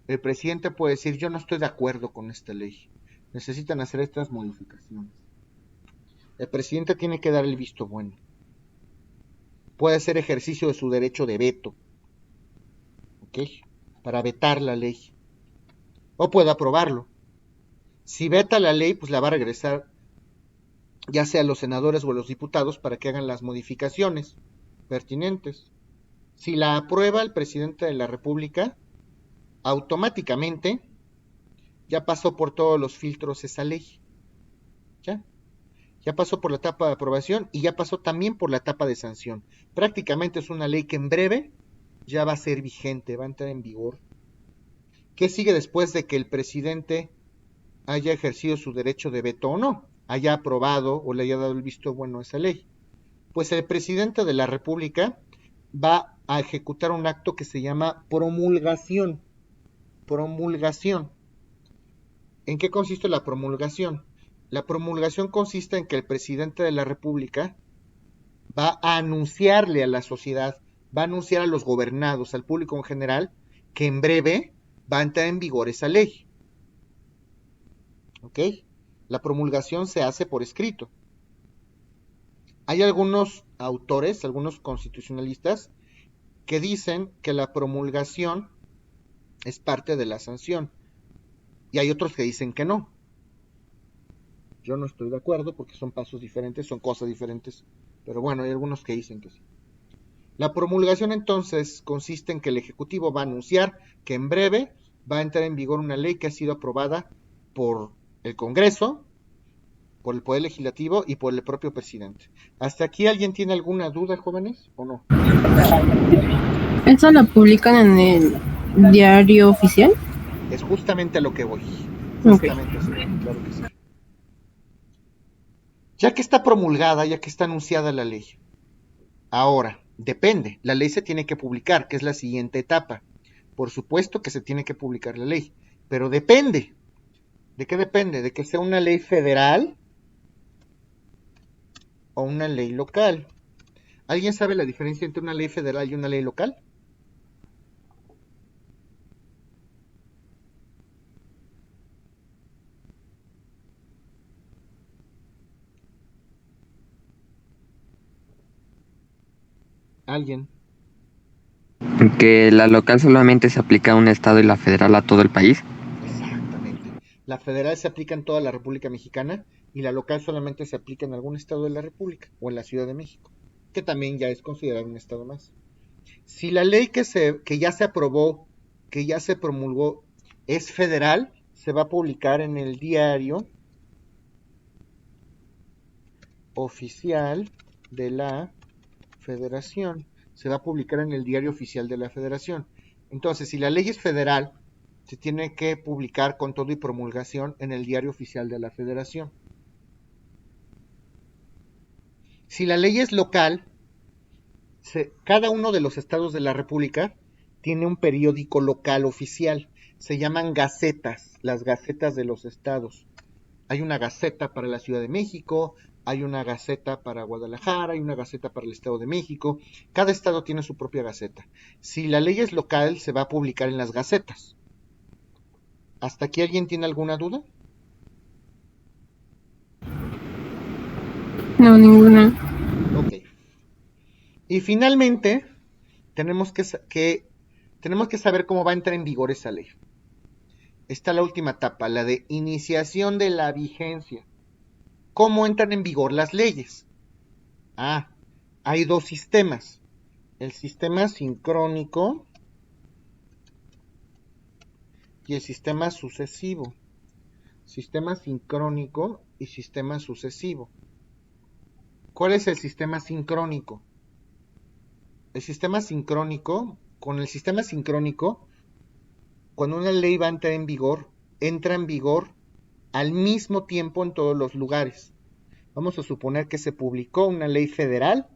El presidente puede decir, yo no estoy de acuerdo con esta ley. Necesitan hacer estas modificaciones. El presidente tiene que dar el visto bueno. Puede hacer ejercicio de su derecho de veto. ¿Ok? Para vetar la ley. O puede aprobarlo. Si veta la ley, pues la va a regresar ya sea a los senadores o a los diputados para que hagan las modificaciones pertinentes. Si la aprueba el presidente de la República, automáticamente ya pasó por todos los filtros esa ley. Ya pasó por la etapa de aprobación y ya pasó también por la etapa de sanción. Prácticamente es una ley que en breve ya va a ser vigente, va a entrar en vigor. ¿Qué sigue después de que el presidente haya ejercido su derecho de veto o no? Haya aprobado o le haya dado el visto bueno a esa ley. Pues el presidente de la República va a ejecutar un acto que se llama promulgación. Promulgación. ¿En qué consiste la promulgación? La promulgación consiste en que el presidente de la República va a anunciarle a la sociedad, va a anunciar a los gobernados, al público en general, que en breve va a entrar en vigor esa ley. ¿Ok? La promulgación se hace por escrito. Hay algunos autores, algunos constitucionalistas, que dicen que la promulgación es parte de la sanción. Y hay otros que dicen que no. Yo no estoy de acuerdo porque son pasos diferentes, son cosas diferentes. Pero bueno, hay algunos que dicen que sí. La promulgación entonces consiste en que el Ejecutivo va a anunciar que en breve va a entrar en vigor una ley que ha sido aprobada por el Congreso, por el Poder Legislativo y por el propio presidente. ¿Hasta aquí alguien tiene alguna duda, jóvenes, o no? ¿Esa la publican en el diario oficial? Es justamente a lo que voy. Ok. Justamente sí, claro que sí. Ya que está promulgada, ya que está anunciada la ley, ahora, depende, la ley se tiene que publicar, que es la siguiente etapa. Por supuesto que se tiene que publicar la ley, pero depende. ¿De qué depende? De que sea una ley federal o una ley local. ¿Alguien sabe la diferencia entre una ley federal y una ley local? ¿Alguien? Que la local solamente se aplica a un estado y la federal a todo el país. Exactamente. La federal se aplica en toda la República Mexicana y la local solamente se aplica en algún estado de la República o en la Ciudad de México, que también ya es considerado un estado más. Si la ley que ya se aprobó, que ya se promulgó, es federal, se va a publicar en el diario oficial de la Federación. Se va a publicar en el diario oficial de la Federación. Entonces, si la ley es federal, se tiene que publicar con todo y promulgación en el diario oficial de la Federación. Si la ley es local, cada uno de los estados de la República tiene un periódico local oficial. Se llaman gacetas, las gacetas de los estados. Hay una gaceta para la Ciudad de México, hay una gaceta para Guadalajara, hay una gaceta para el Estado de México. Cada estado tiene su propia gaceta. Si la ley es local, se va a publicar en las gacetas. ¿Hasta aquí alguien tiene alguna duda? No, ninguna. Ok. Y finalmente, tenemos que saber cómo va a entrar en vigor esa ley. Está la última etapa, la de iniciación de la vigencia. ¿Cómo entran en vigor las leyes? Hay dos sistemas. El sistema sincrónico y el sistema sucesivo. Sistema sincrónico y sistema sucesivo. ¿Cuál es el sistema sincrónico? El sistema sincrónico, con el sistema sincrónico, cuando una ley va a entrar en vigor, entra en vigor al mismo tiempo en todos los lugares. Vamos a suponer que se publicó una ley federal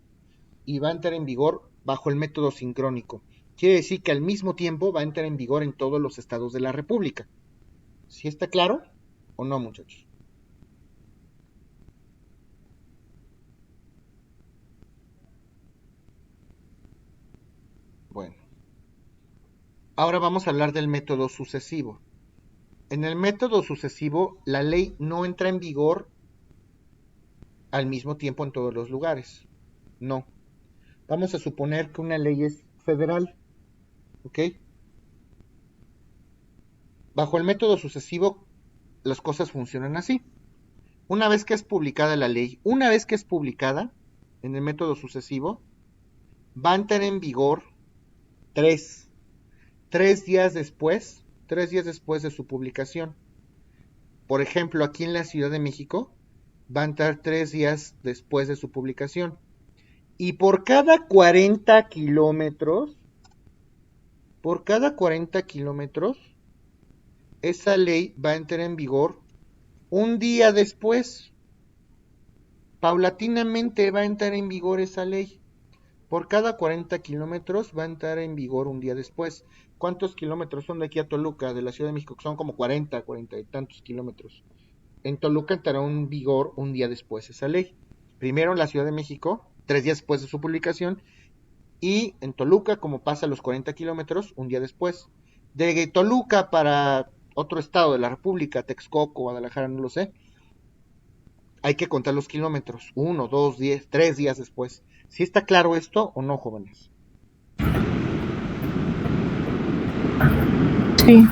y va a entrar en vigor bajo el método sincrónico. Quiere decir que al mismo tiempo va a entrar en vigor en todos los estados de la República. ¿Sí está claro o no, muchachos? Bueno. Ahora vamos a hablar del método sucesivo. En el método sucesivo, la ley no entra en vigor al mismo tiempo en todos los lugares. No. Vamos a suponer que una ley es federal. ¿Ok? Bajo el método sucesivo, las cosas funcionan así. Una vez que es publicada la ley, una vez que es publicada en el método sucesivo, va a entrar en vigor tres días después de su publicación. Por ejemplo, aquí en la Ciudad de México, va a entrar 3 días después de su publicación. Y por cada 40 kilómetros, esa ley va a entrar en vigor un día después. Paulatinamente va a entrar en vigor esa ley. Por cada 40 kilómetros va a entrar en vigor un día después. ¿Cuántos kilómetros son de aquí a Toluca, de la Ciudad de México? Son como 40 y tantos kilómetros. En Toluca entrará en vigor un día después esa ley. Primero en la Ciudad de México, 3 días después de su publicación, y en Toluca, como pasa los 40 kilómetros, un día después. De Toluca para otro estado de la República, Texcoco, Guadalajara, no lo sé, hay que contar los kilómetros, 1, 2, 10, 3 días después. ¿Sí está claro esto o no, jóvenes? Sí.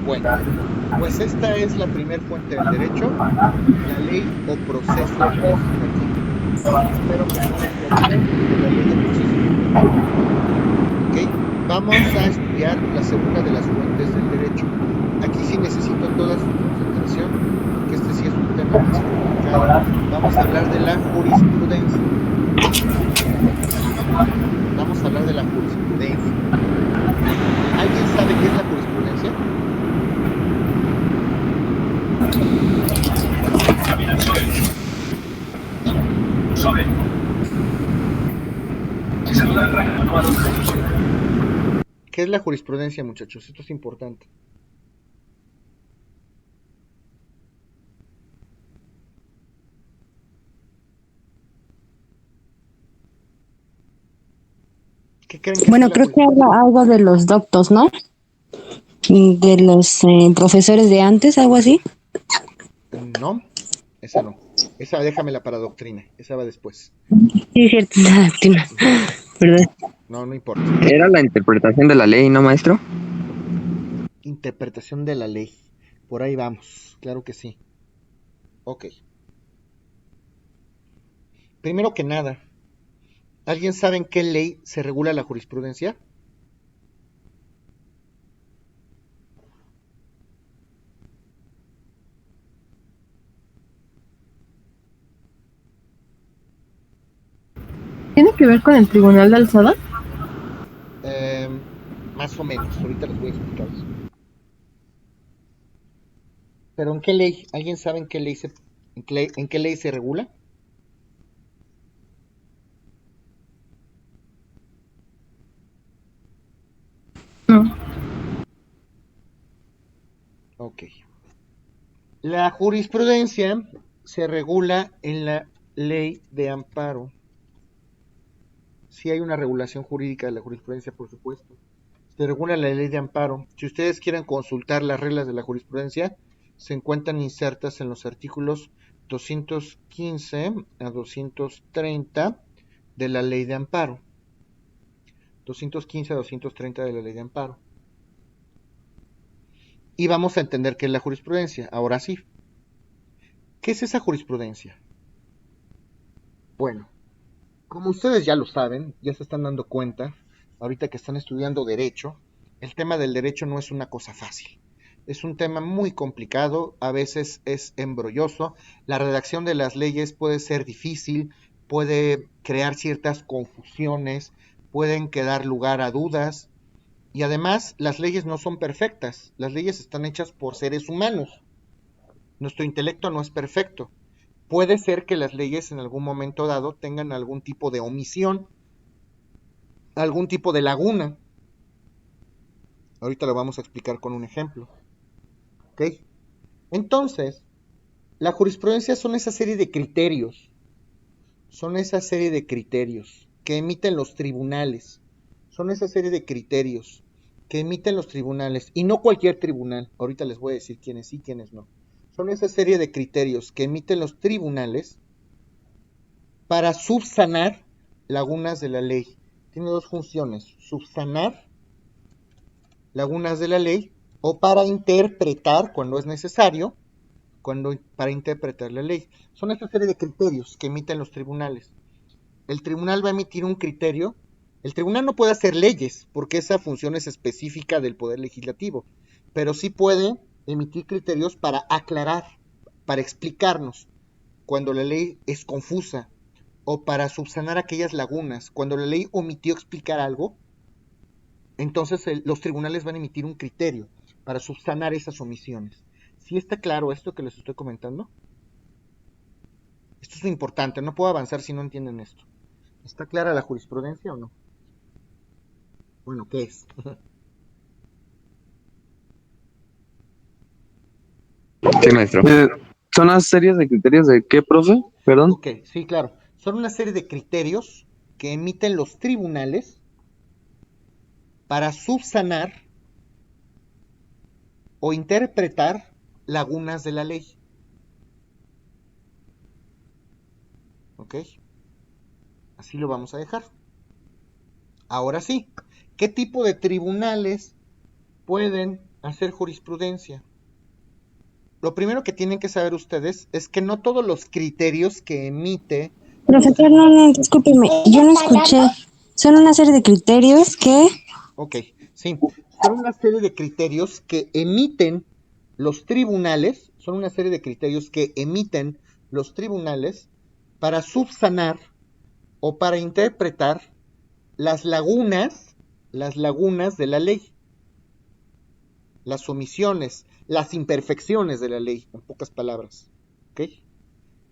Bueno, pues esta es la primer fuente del derecho, la ley o proceso legislativo. Espero que no se olviden de la ley o proceso legislativo. ¿Ok? Vamos a estudiar la segunda de las fuentes del derecho. Aquí sí necesito toda su concentración, porque este sí es un tema más complicado. Vamos a hablar de la jurisprudencia. Vamos a hablar de la jurisprudencia. ¿Alguien sabe qué es la jurisprudencia? ¿Qué es la jurisprudencia, muchachos? Esto es importante. ¿Qué creen que Bueno, sea la creo que jurisprudencia? habla algo de los doctos, ¿no? De los profesores de antes, algo así. No, esa no. Esa déjamela para doctrina. Esa va después. Sí, es cierto, lástima. Perdón. No, no importa. Era la interpretación de la ley, ¿no, maestro? Interpretación de la ley. Por ahí vamos. Claro que sí. Ok. Primero que nada, ¿alguien sabe en qué ley se regula la jurisprudencia? ¿Tiene que ver con el Tribunal de Alzada? Más o menos. Ahorita les voy a explicar eso. ¿Pero en qué ley? ¿Alguien sabe en qué ley en qué ley se regula? No. Ok. La jurisprudencia se regula en la ley de amparo. Sí hay una regulación jurídica de la jurisprudencia, por supuesto. Se regula la ley de amparo. Si ustedes quieren consultar las reglas de la jurisprudencia, se encuentran insertas en los artículos 215 a 230 de la ley de amparo. 215 a 230 de la ley de amparo. Y vamos a entender qué es la jurisprudencia. Ahora sí. ¿Qué es esa jurisprudencia? Bueno, como ustedes ya lo saben, ya se están dando cuenta, ahorita que están estudiando derecho, el tema del derecho no es una cosa fácil. Es un tema muy complicado, a veces es embrolloso, la redacción de las leyes puede ser difícil, puede crear ciertas confusiones, pueden quedar lugar a dudas, y además las leyes no son perfectas, las leyes están hechas por seres humanos, nuestro intelecto no es perfecto. Puede ser que las leyes en algún momento dado tengan algún tipo de omisión, algún tipo de laguna. Ahorita lo vamos a explicar con un ejemplo. ¿Ok? Entonces, la jurisprudencia son esa serie de criterios, que emiten los tribunales, son esa serie de criterios que emiten los tribunales, y no cualquier tribunal, ahorita les voy a decir quiénes sí, quiénes no. Son esa serie de criterios que emiten los tribunales para subsanar lagunas de la ley. Tiene dos funciones: subsanar lagunas de la ley o para interpretar cuando es necesario, para interpretar la ley. Son esta serie de criterios que emiten los tribunales. El tribunal va a emitir un criterio. El tribunal no puede hacer leyes porque esa función es específica del poder legislativo, pero sí puede emitir criterios para aclarar, para explicarnos cuando la ley es confusa, o para subsanar aquellas lagunas. Cuando la ley omitió explicar algo, entonces los tribunales van a emitir un criterio para subsanar esas omisiones. ¿Sí está claro esto que les estoy comentando? Esto es lo importante, no puedo avanzar si no entienden esto. ¿Está clara la jurisprudencia o no? Bueno, ¿qué es? Sí, maestro. ¿Son una serie de criterios de qué, profe? Perdón. Ok, sí, claro. Son una serie de criterios que emiten los tribunales para subsanar o interpretar lagunas de la ley. ¿Ok? Así lo vamos a dejar. Ahora sí, ¿qué tipo de tribunales pueden hacer jurisprudencia? Lo primero que tienen que saber ustedes es que no todos los criterios que emite... Profesor, no, discúlpeme, yo no escuché. Son una serie de criterios que... Ok, sí, son una serie de criterios que emiten los tribunales, son una serie de criterios que emiten los tribunales para subsanar o para interpretar las lagunas de la ley, las omisiones, las imperfecciones de la ley, en pocas palabras. ¿Ok?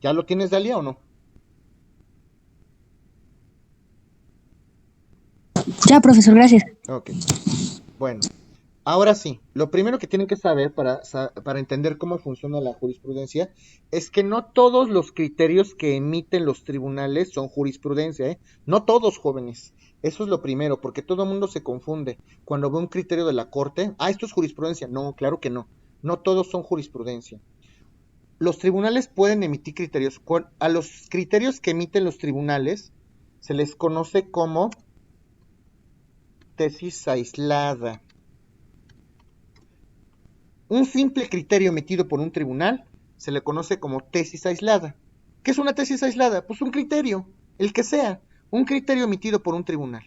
¿Ya lo tienes, Dalia, o no? Ya, profesor, gracias. Ok. Bueno, ahora sí, lo primero que tienen que saber para entender cómo funciona la jurisprudencia es que no todos los criterios que emiten los tribunales son jurisprudencia, ¿eh? No todos, jóvenes. Eso es lo primero, porque todo el mundo se confunde. Cuando ve un criterio de la corte, esto es jurisprudencia. No, claro que no. No todos son jurisprudencia. Los tribunales pueden emitir criterios. A los criterios que emiten los tribunales se les conoce como tesis aislada. Un simple criterio emitido por un tribunal se le conoce como tesis aislada. ¿Qué es una tesis aislada? Pues un criterio, el que sea, un criterio emitido por un tribunal.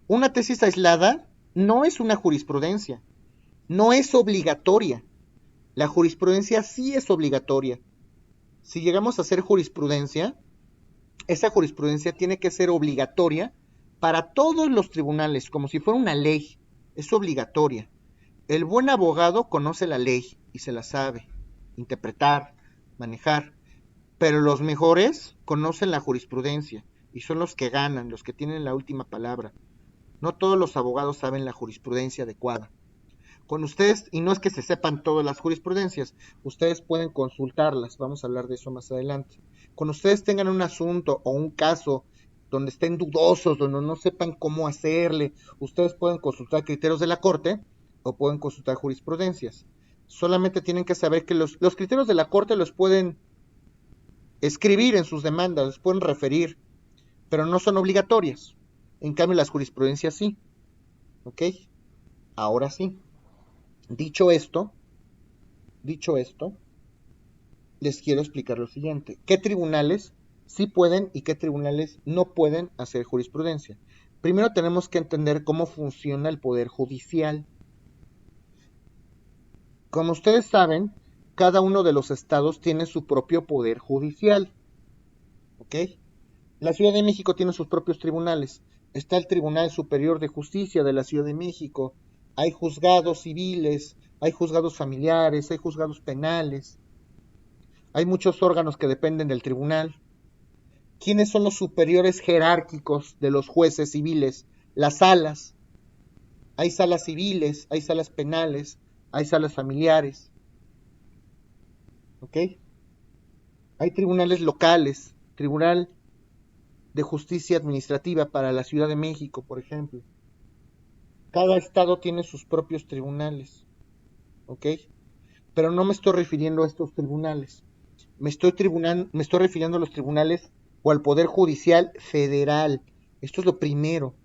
Una tesis aislada no es una jurisprudencia, no es obligatoria. La jurisprudencia sí es obligatoria. Si llegamos a hacer jurisprudencia, esa jurisprudencia tiene que ser obligatoria para todos los tribunales, como si fuera una ley. Es obligatoria. El buen abogado conoce la ley y se la sabe interpretar, manejar, pero los mejores conocen la jurisprudencia y son los que ganan, los que tienen la última palabra. No todos los abogados saben la jurisprudencia adecuada. Con ustedes, y no es que se sepan todas las jurisprudencias, ustedes pueden consultarlas, vamos a hablar de eso más adelante. Cuando ustedes tengan un asunto o un caso donde estén dudosos, donde no sepan cómo hacerle, ustedes pueden consultar criterios de la corte o pueden consultar jurisprudencias. Solamente tienen que saber que los criterios de la corte los pueden escribir en sus demandas, los pueden referir, pero no son obligatorias. En cambio, las jurisprudencias sí. ¿Ok? Ahora sí. Dicho esto, les quiero explicar lo siguiente. ¿Qué tribunales sí pueden y qué tribunales no pueden hacer jurisprudencia? Primero tenemos que entender cómo funciona el poder judicial. Como ustedes saben, cada uno de los estados tiene su propio poder judicial. ¿Ok? La Ciudad de México tiene sus propios tribunales. Está el Tribunal Superior de Justicia de la Ciudad de México. Hay juzgados civiles, hay juzgados familiares, hay juzgados penales. Hay muchos órganos que dependen del tribunal. ¿Quiénes son los superiores jerárquicos de los jueces civiles? Las salas. Hay salas civiles, hay salas penales, hay salas familiares. ¿Ok? Hay tribunales locales, Tribunal de Justicia Administrativa para la Ciudad de México, por ejemplo. Cada estado tiene sus propios tribunales. ¿Ok? Pero no me estoy refiriendo a estos tribunales. Me estoy refiriendo a los tribunales o al Poder Judicial Federal. Esto es lo primero.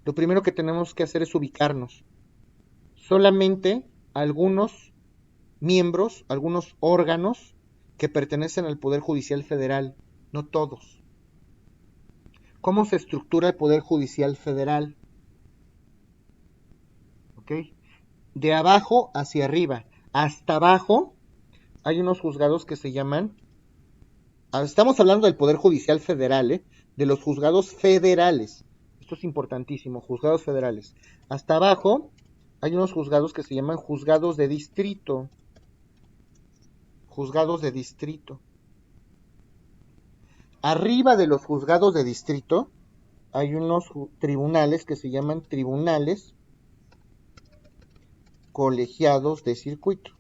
Lo primero que tenemos que hacer es ubicarnos. Solamente algunos miembros, algunos órganos que pertenecen al Poder Judicial Federal, no todos. ¿Cómo se estructura el Poder Judicial Federal? ¿Ok? De abajo hacia arriba. Hasta abajo hay unos juzgados que se llaman... Estamos hablando del Poder Judicial Federal, de los juzgados federales. Esto es importantísimo, juzgados federales. Hasta abajo hay unos juzgados que se llaman juzgados de distrito. Juzgados de distrito. Arriba de los juzgados de distrito hay unos tribunales que se llaman tribunales colegiados de circuito.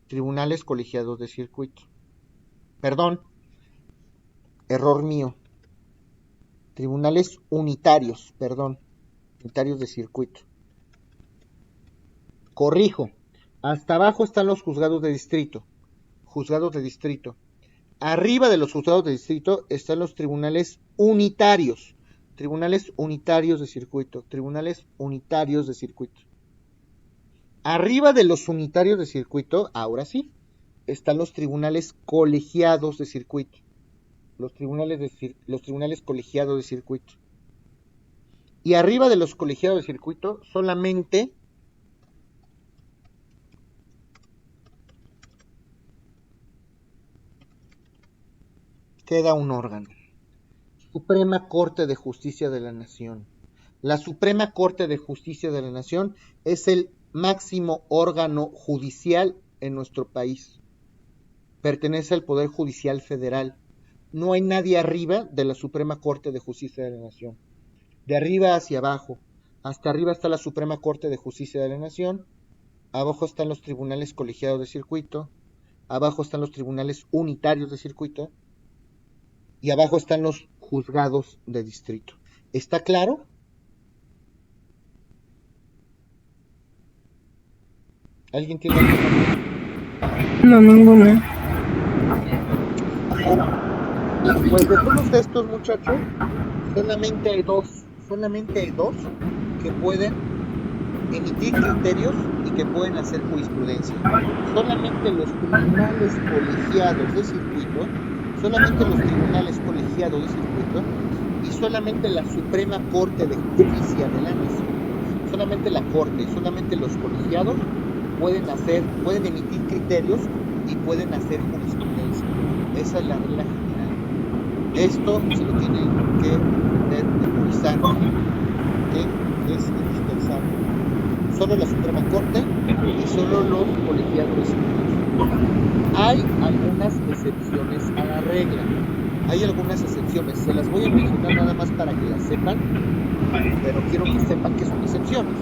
Tribunales colegiados de circuito. Perdón, error mío. Tribunales unitarios, perdón. Unitarios de circuito. Corrijo. Hasta abajo están los juzgados de distrito. Juzgados de distrito. Arriba de los juzgados de distrito están los tribunales unitarios. Tribunales unitarios de circuito. Tribunales unitarios de circuito. Arriba de los unitarios de circuito, ahora sí, están los tribunales colegiados de circuito. Los tribunales colegiados de circuito. Y arriba de los colegiados de circuito solamente queda un órgano. Suprema Corte de Justicia de la Nación. La Suprema Corte de Justicia de la Nación es el máximo órgano judicial en nuestro país. Pertenece al Poder Judicial Federal. No hay nadie arriba de la Suprema Corte de Justicia de la Nación. De arriba hacia abajo. Hasta arriba está la Suprema Corte de Justicia de la Nación. Abajo están los tribunales colegiados de circuito. Abajo están los tribunales unitarios de circuito. Y abajo están los juzgados de distrito. ¿Está claro? ¿Alguien tiene alguna duda? No, ninguna. Pues de todos estos, muchachos, solamente hay dos que pueden emitir criterios y que pueden hacer jurisprudencia. Solamente los tribunales colegiados de circuito, y solamente la Suprema Corte de Justicia de la Nación. Solamente la Corte, solamente los colegiados pueden emitir criterios y pueden hacer jurisprudencia. Esa es la regla general. Esto se lo tienen que entender, memorizar, que es indispensable. Solo la Suprema Corte y solo los colegiados de circuito. Hay algunas excepciones a la regla. Hay algunas excepciones. Se las voy a mencionar nada más para que las sepan, pero quiero que sepan que son excepciones.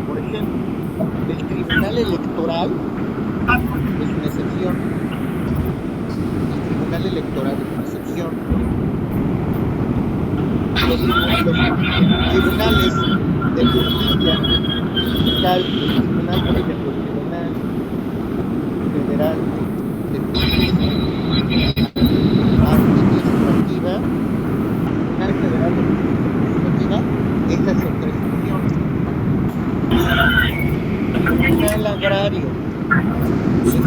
Por ejemplo, el Tribunal Electoral es una excepción. El Tribunal Electoral es una excepción. Los tribunales de justicia fiscal, el Tribunal Constitucional Federal de Justicia Administrativa, Tribunal Federal de Justicia Administrativa, esas son tres excepciones. Tribunal Agrario, esa es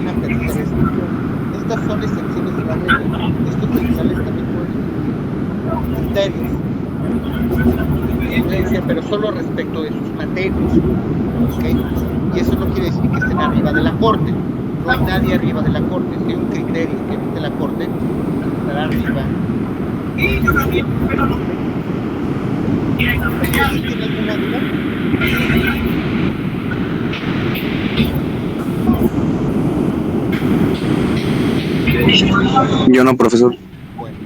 una tercera excepción. Estas son excepciones de la regla. Estos tribunales también pueden criterios, pero solo respecto de sus materias, ¿okay? Y eso no quiere decir que estén arriba de la Corte. No hay nadie arriba de la Corte. Si hay un criterio que emite la Corte, estará arriba. ¿Tiene alguna duda? Yo no, profesor. Bueno,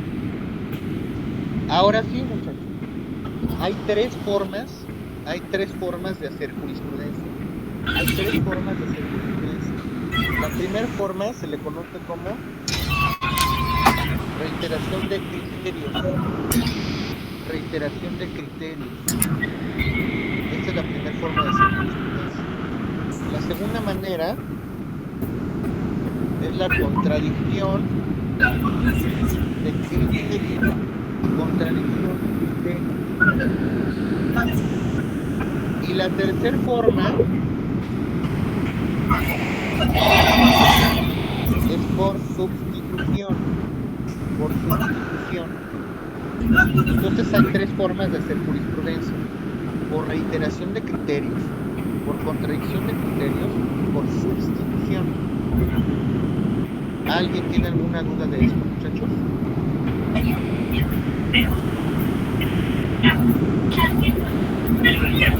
ahora sí, muchachos. Hay tres formas de hacer jurisprudencia. La primera forma se le conoce como reiteración de criterios. Esta es la primera forma de hacer jurisprudencia. La segunda manera es la contradicción de criterio. Y la tercera forma es por sustitución. Entonces hay tres formas de hacer jurisprudencia: por reiteración de criterios, por contradicción de criterios y por sustitución. ¿Alguien tiene alguna duda de esto, muchachos? El día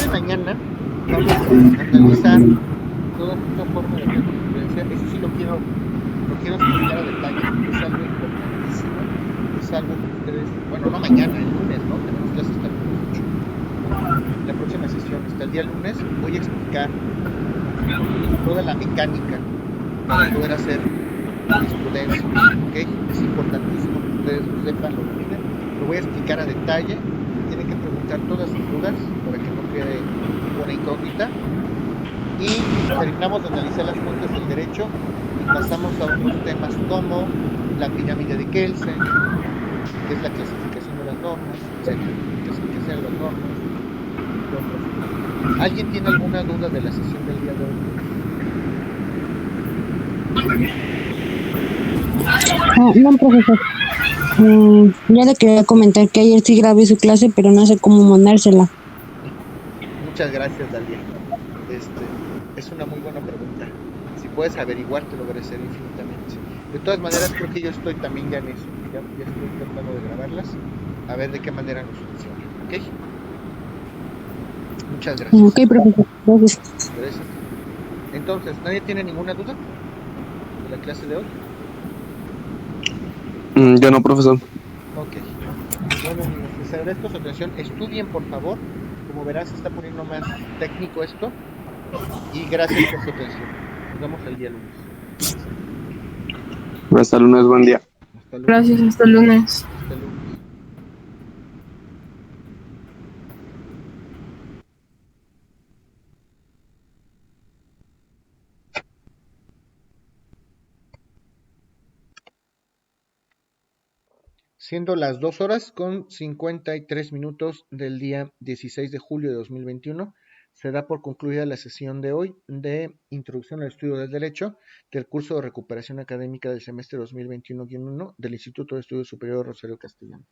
de mañana analizar toda esta forma de jurisprudencia, eso sí lo quiero explicar a detalle, porque es algo importantísimo, es algo que ustedes, bueno, no mañana, el lunes, ¿no? Tenemos clases hasta el lunes 8. La próxima sesión, hasta el día lunes, voy a explicar toda la mecánica para poder hacer jurisprudencia, ¿ok? Es importantísimo que ustedes lo sepan, lo dominen, lo voy a explicar a detalle, tienen que preguntar todas sus dudas para que no quede ninguna incógnita, y terminamos de analizar las fuentes del derecho y pasamos a otros temas como la pirámide de Kelsen, que es la clasificación de las normas, etcétera, clasificación de las normas. ¿Alguien tiene alguna duda de la sesión del día de hoy? No, profesor. Ya le quería comentar que ayer sí grabé su clase, pero no sé cómo mandársela. Muchas gracias, Dalia. Es una muy buena pregunta. Si puedes averiguar, te lo agradeceré infinitamente. De todas maneras, creo que yo estoy también ya en eso. Ya estoy tratando de grabarlas, a ver de qué manera nos funciona. ¿Ok? Muchas gracias. Ok, profesor. Gracias. Gracias. Entonces, ¿nadie tiene ninguna duda de la clase de hoy? Yo no, profesor. Ok. Bueno, niños, les agradezco su atención. Estudien, por favor. Como verás, se está poniendo más técnico esto. Y gracias por su atención. Nos vemos el día lunes. Hasta el lunes, buen día. Hasta luego. Gracias, hasta el lunes. Hasta luego. Siendo las 2 horas con 53 minutos del día 16 de julio de 2021, se da por concluida la sesión de hoy de Introducción al Estudio del Derecho del curso de recuperación académica del semestre 2021-1 del Instituto de Estudios Superiores Rosario Castellano.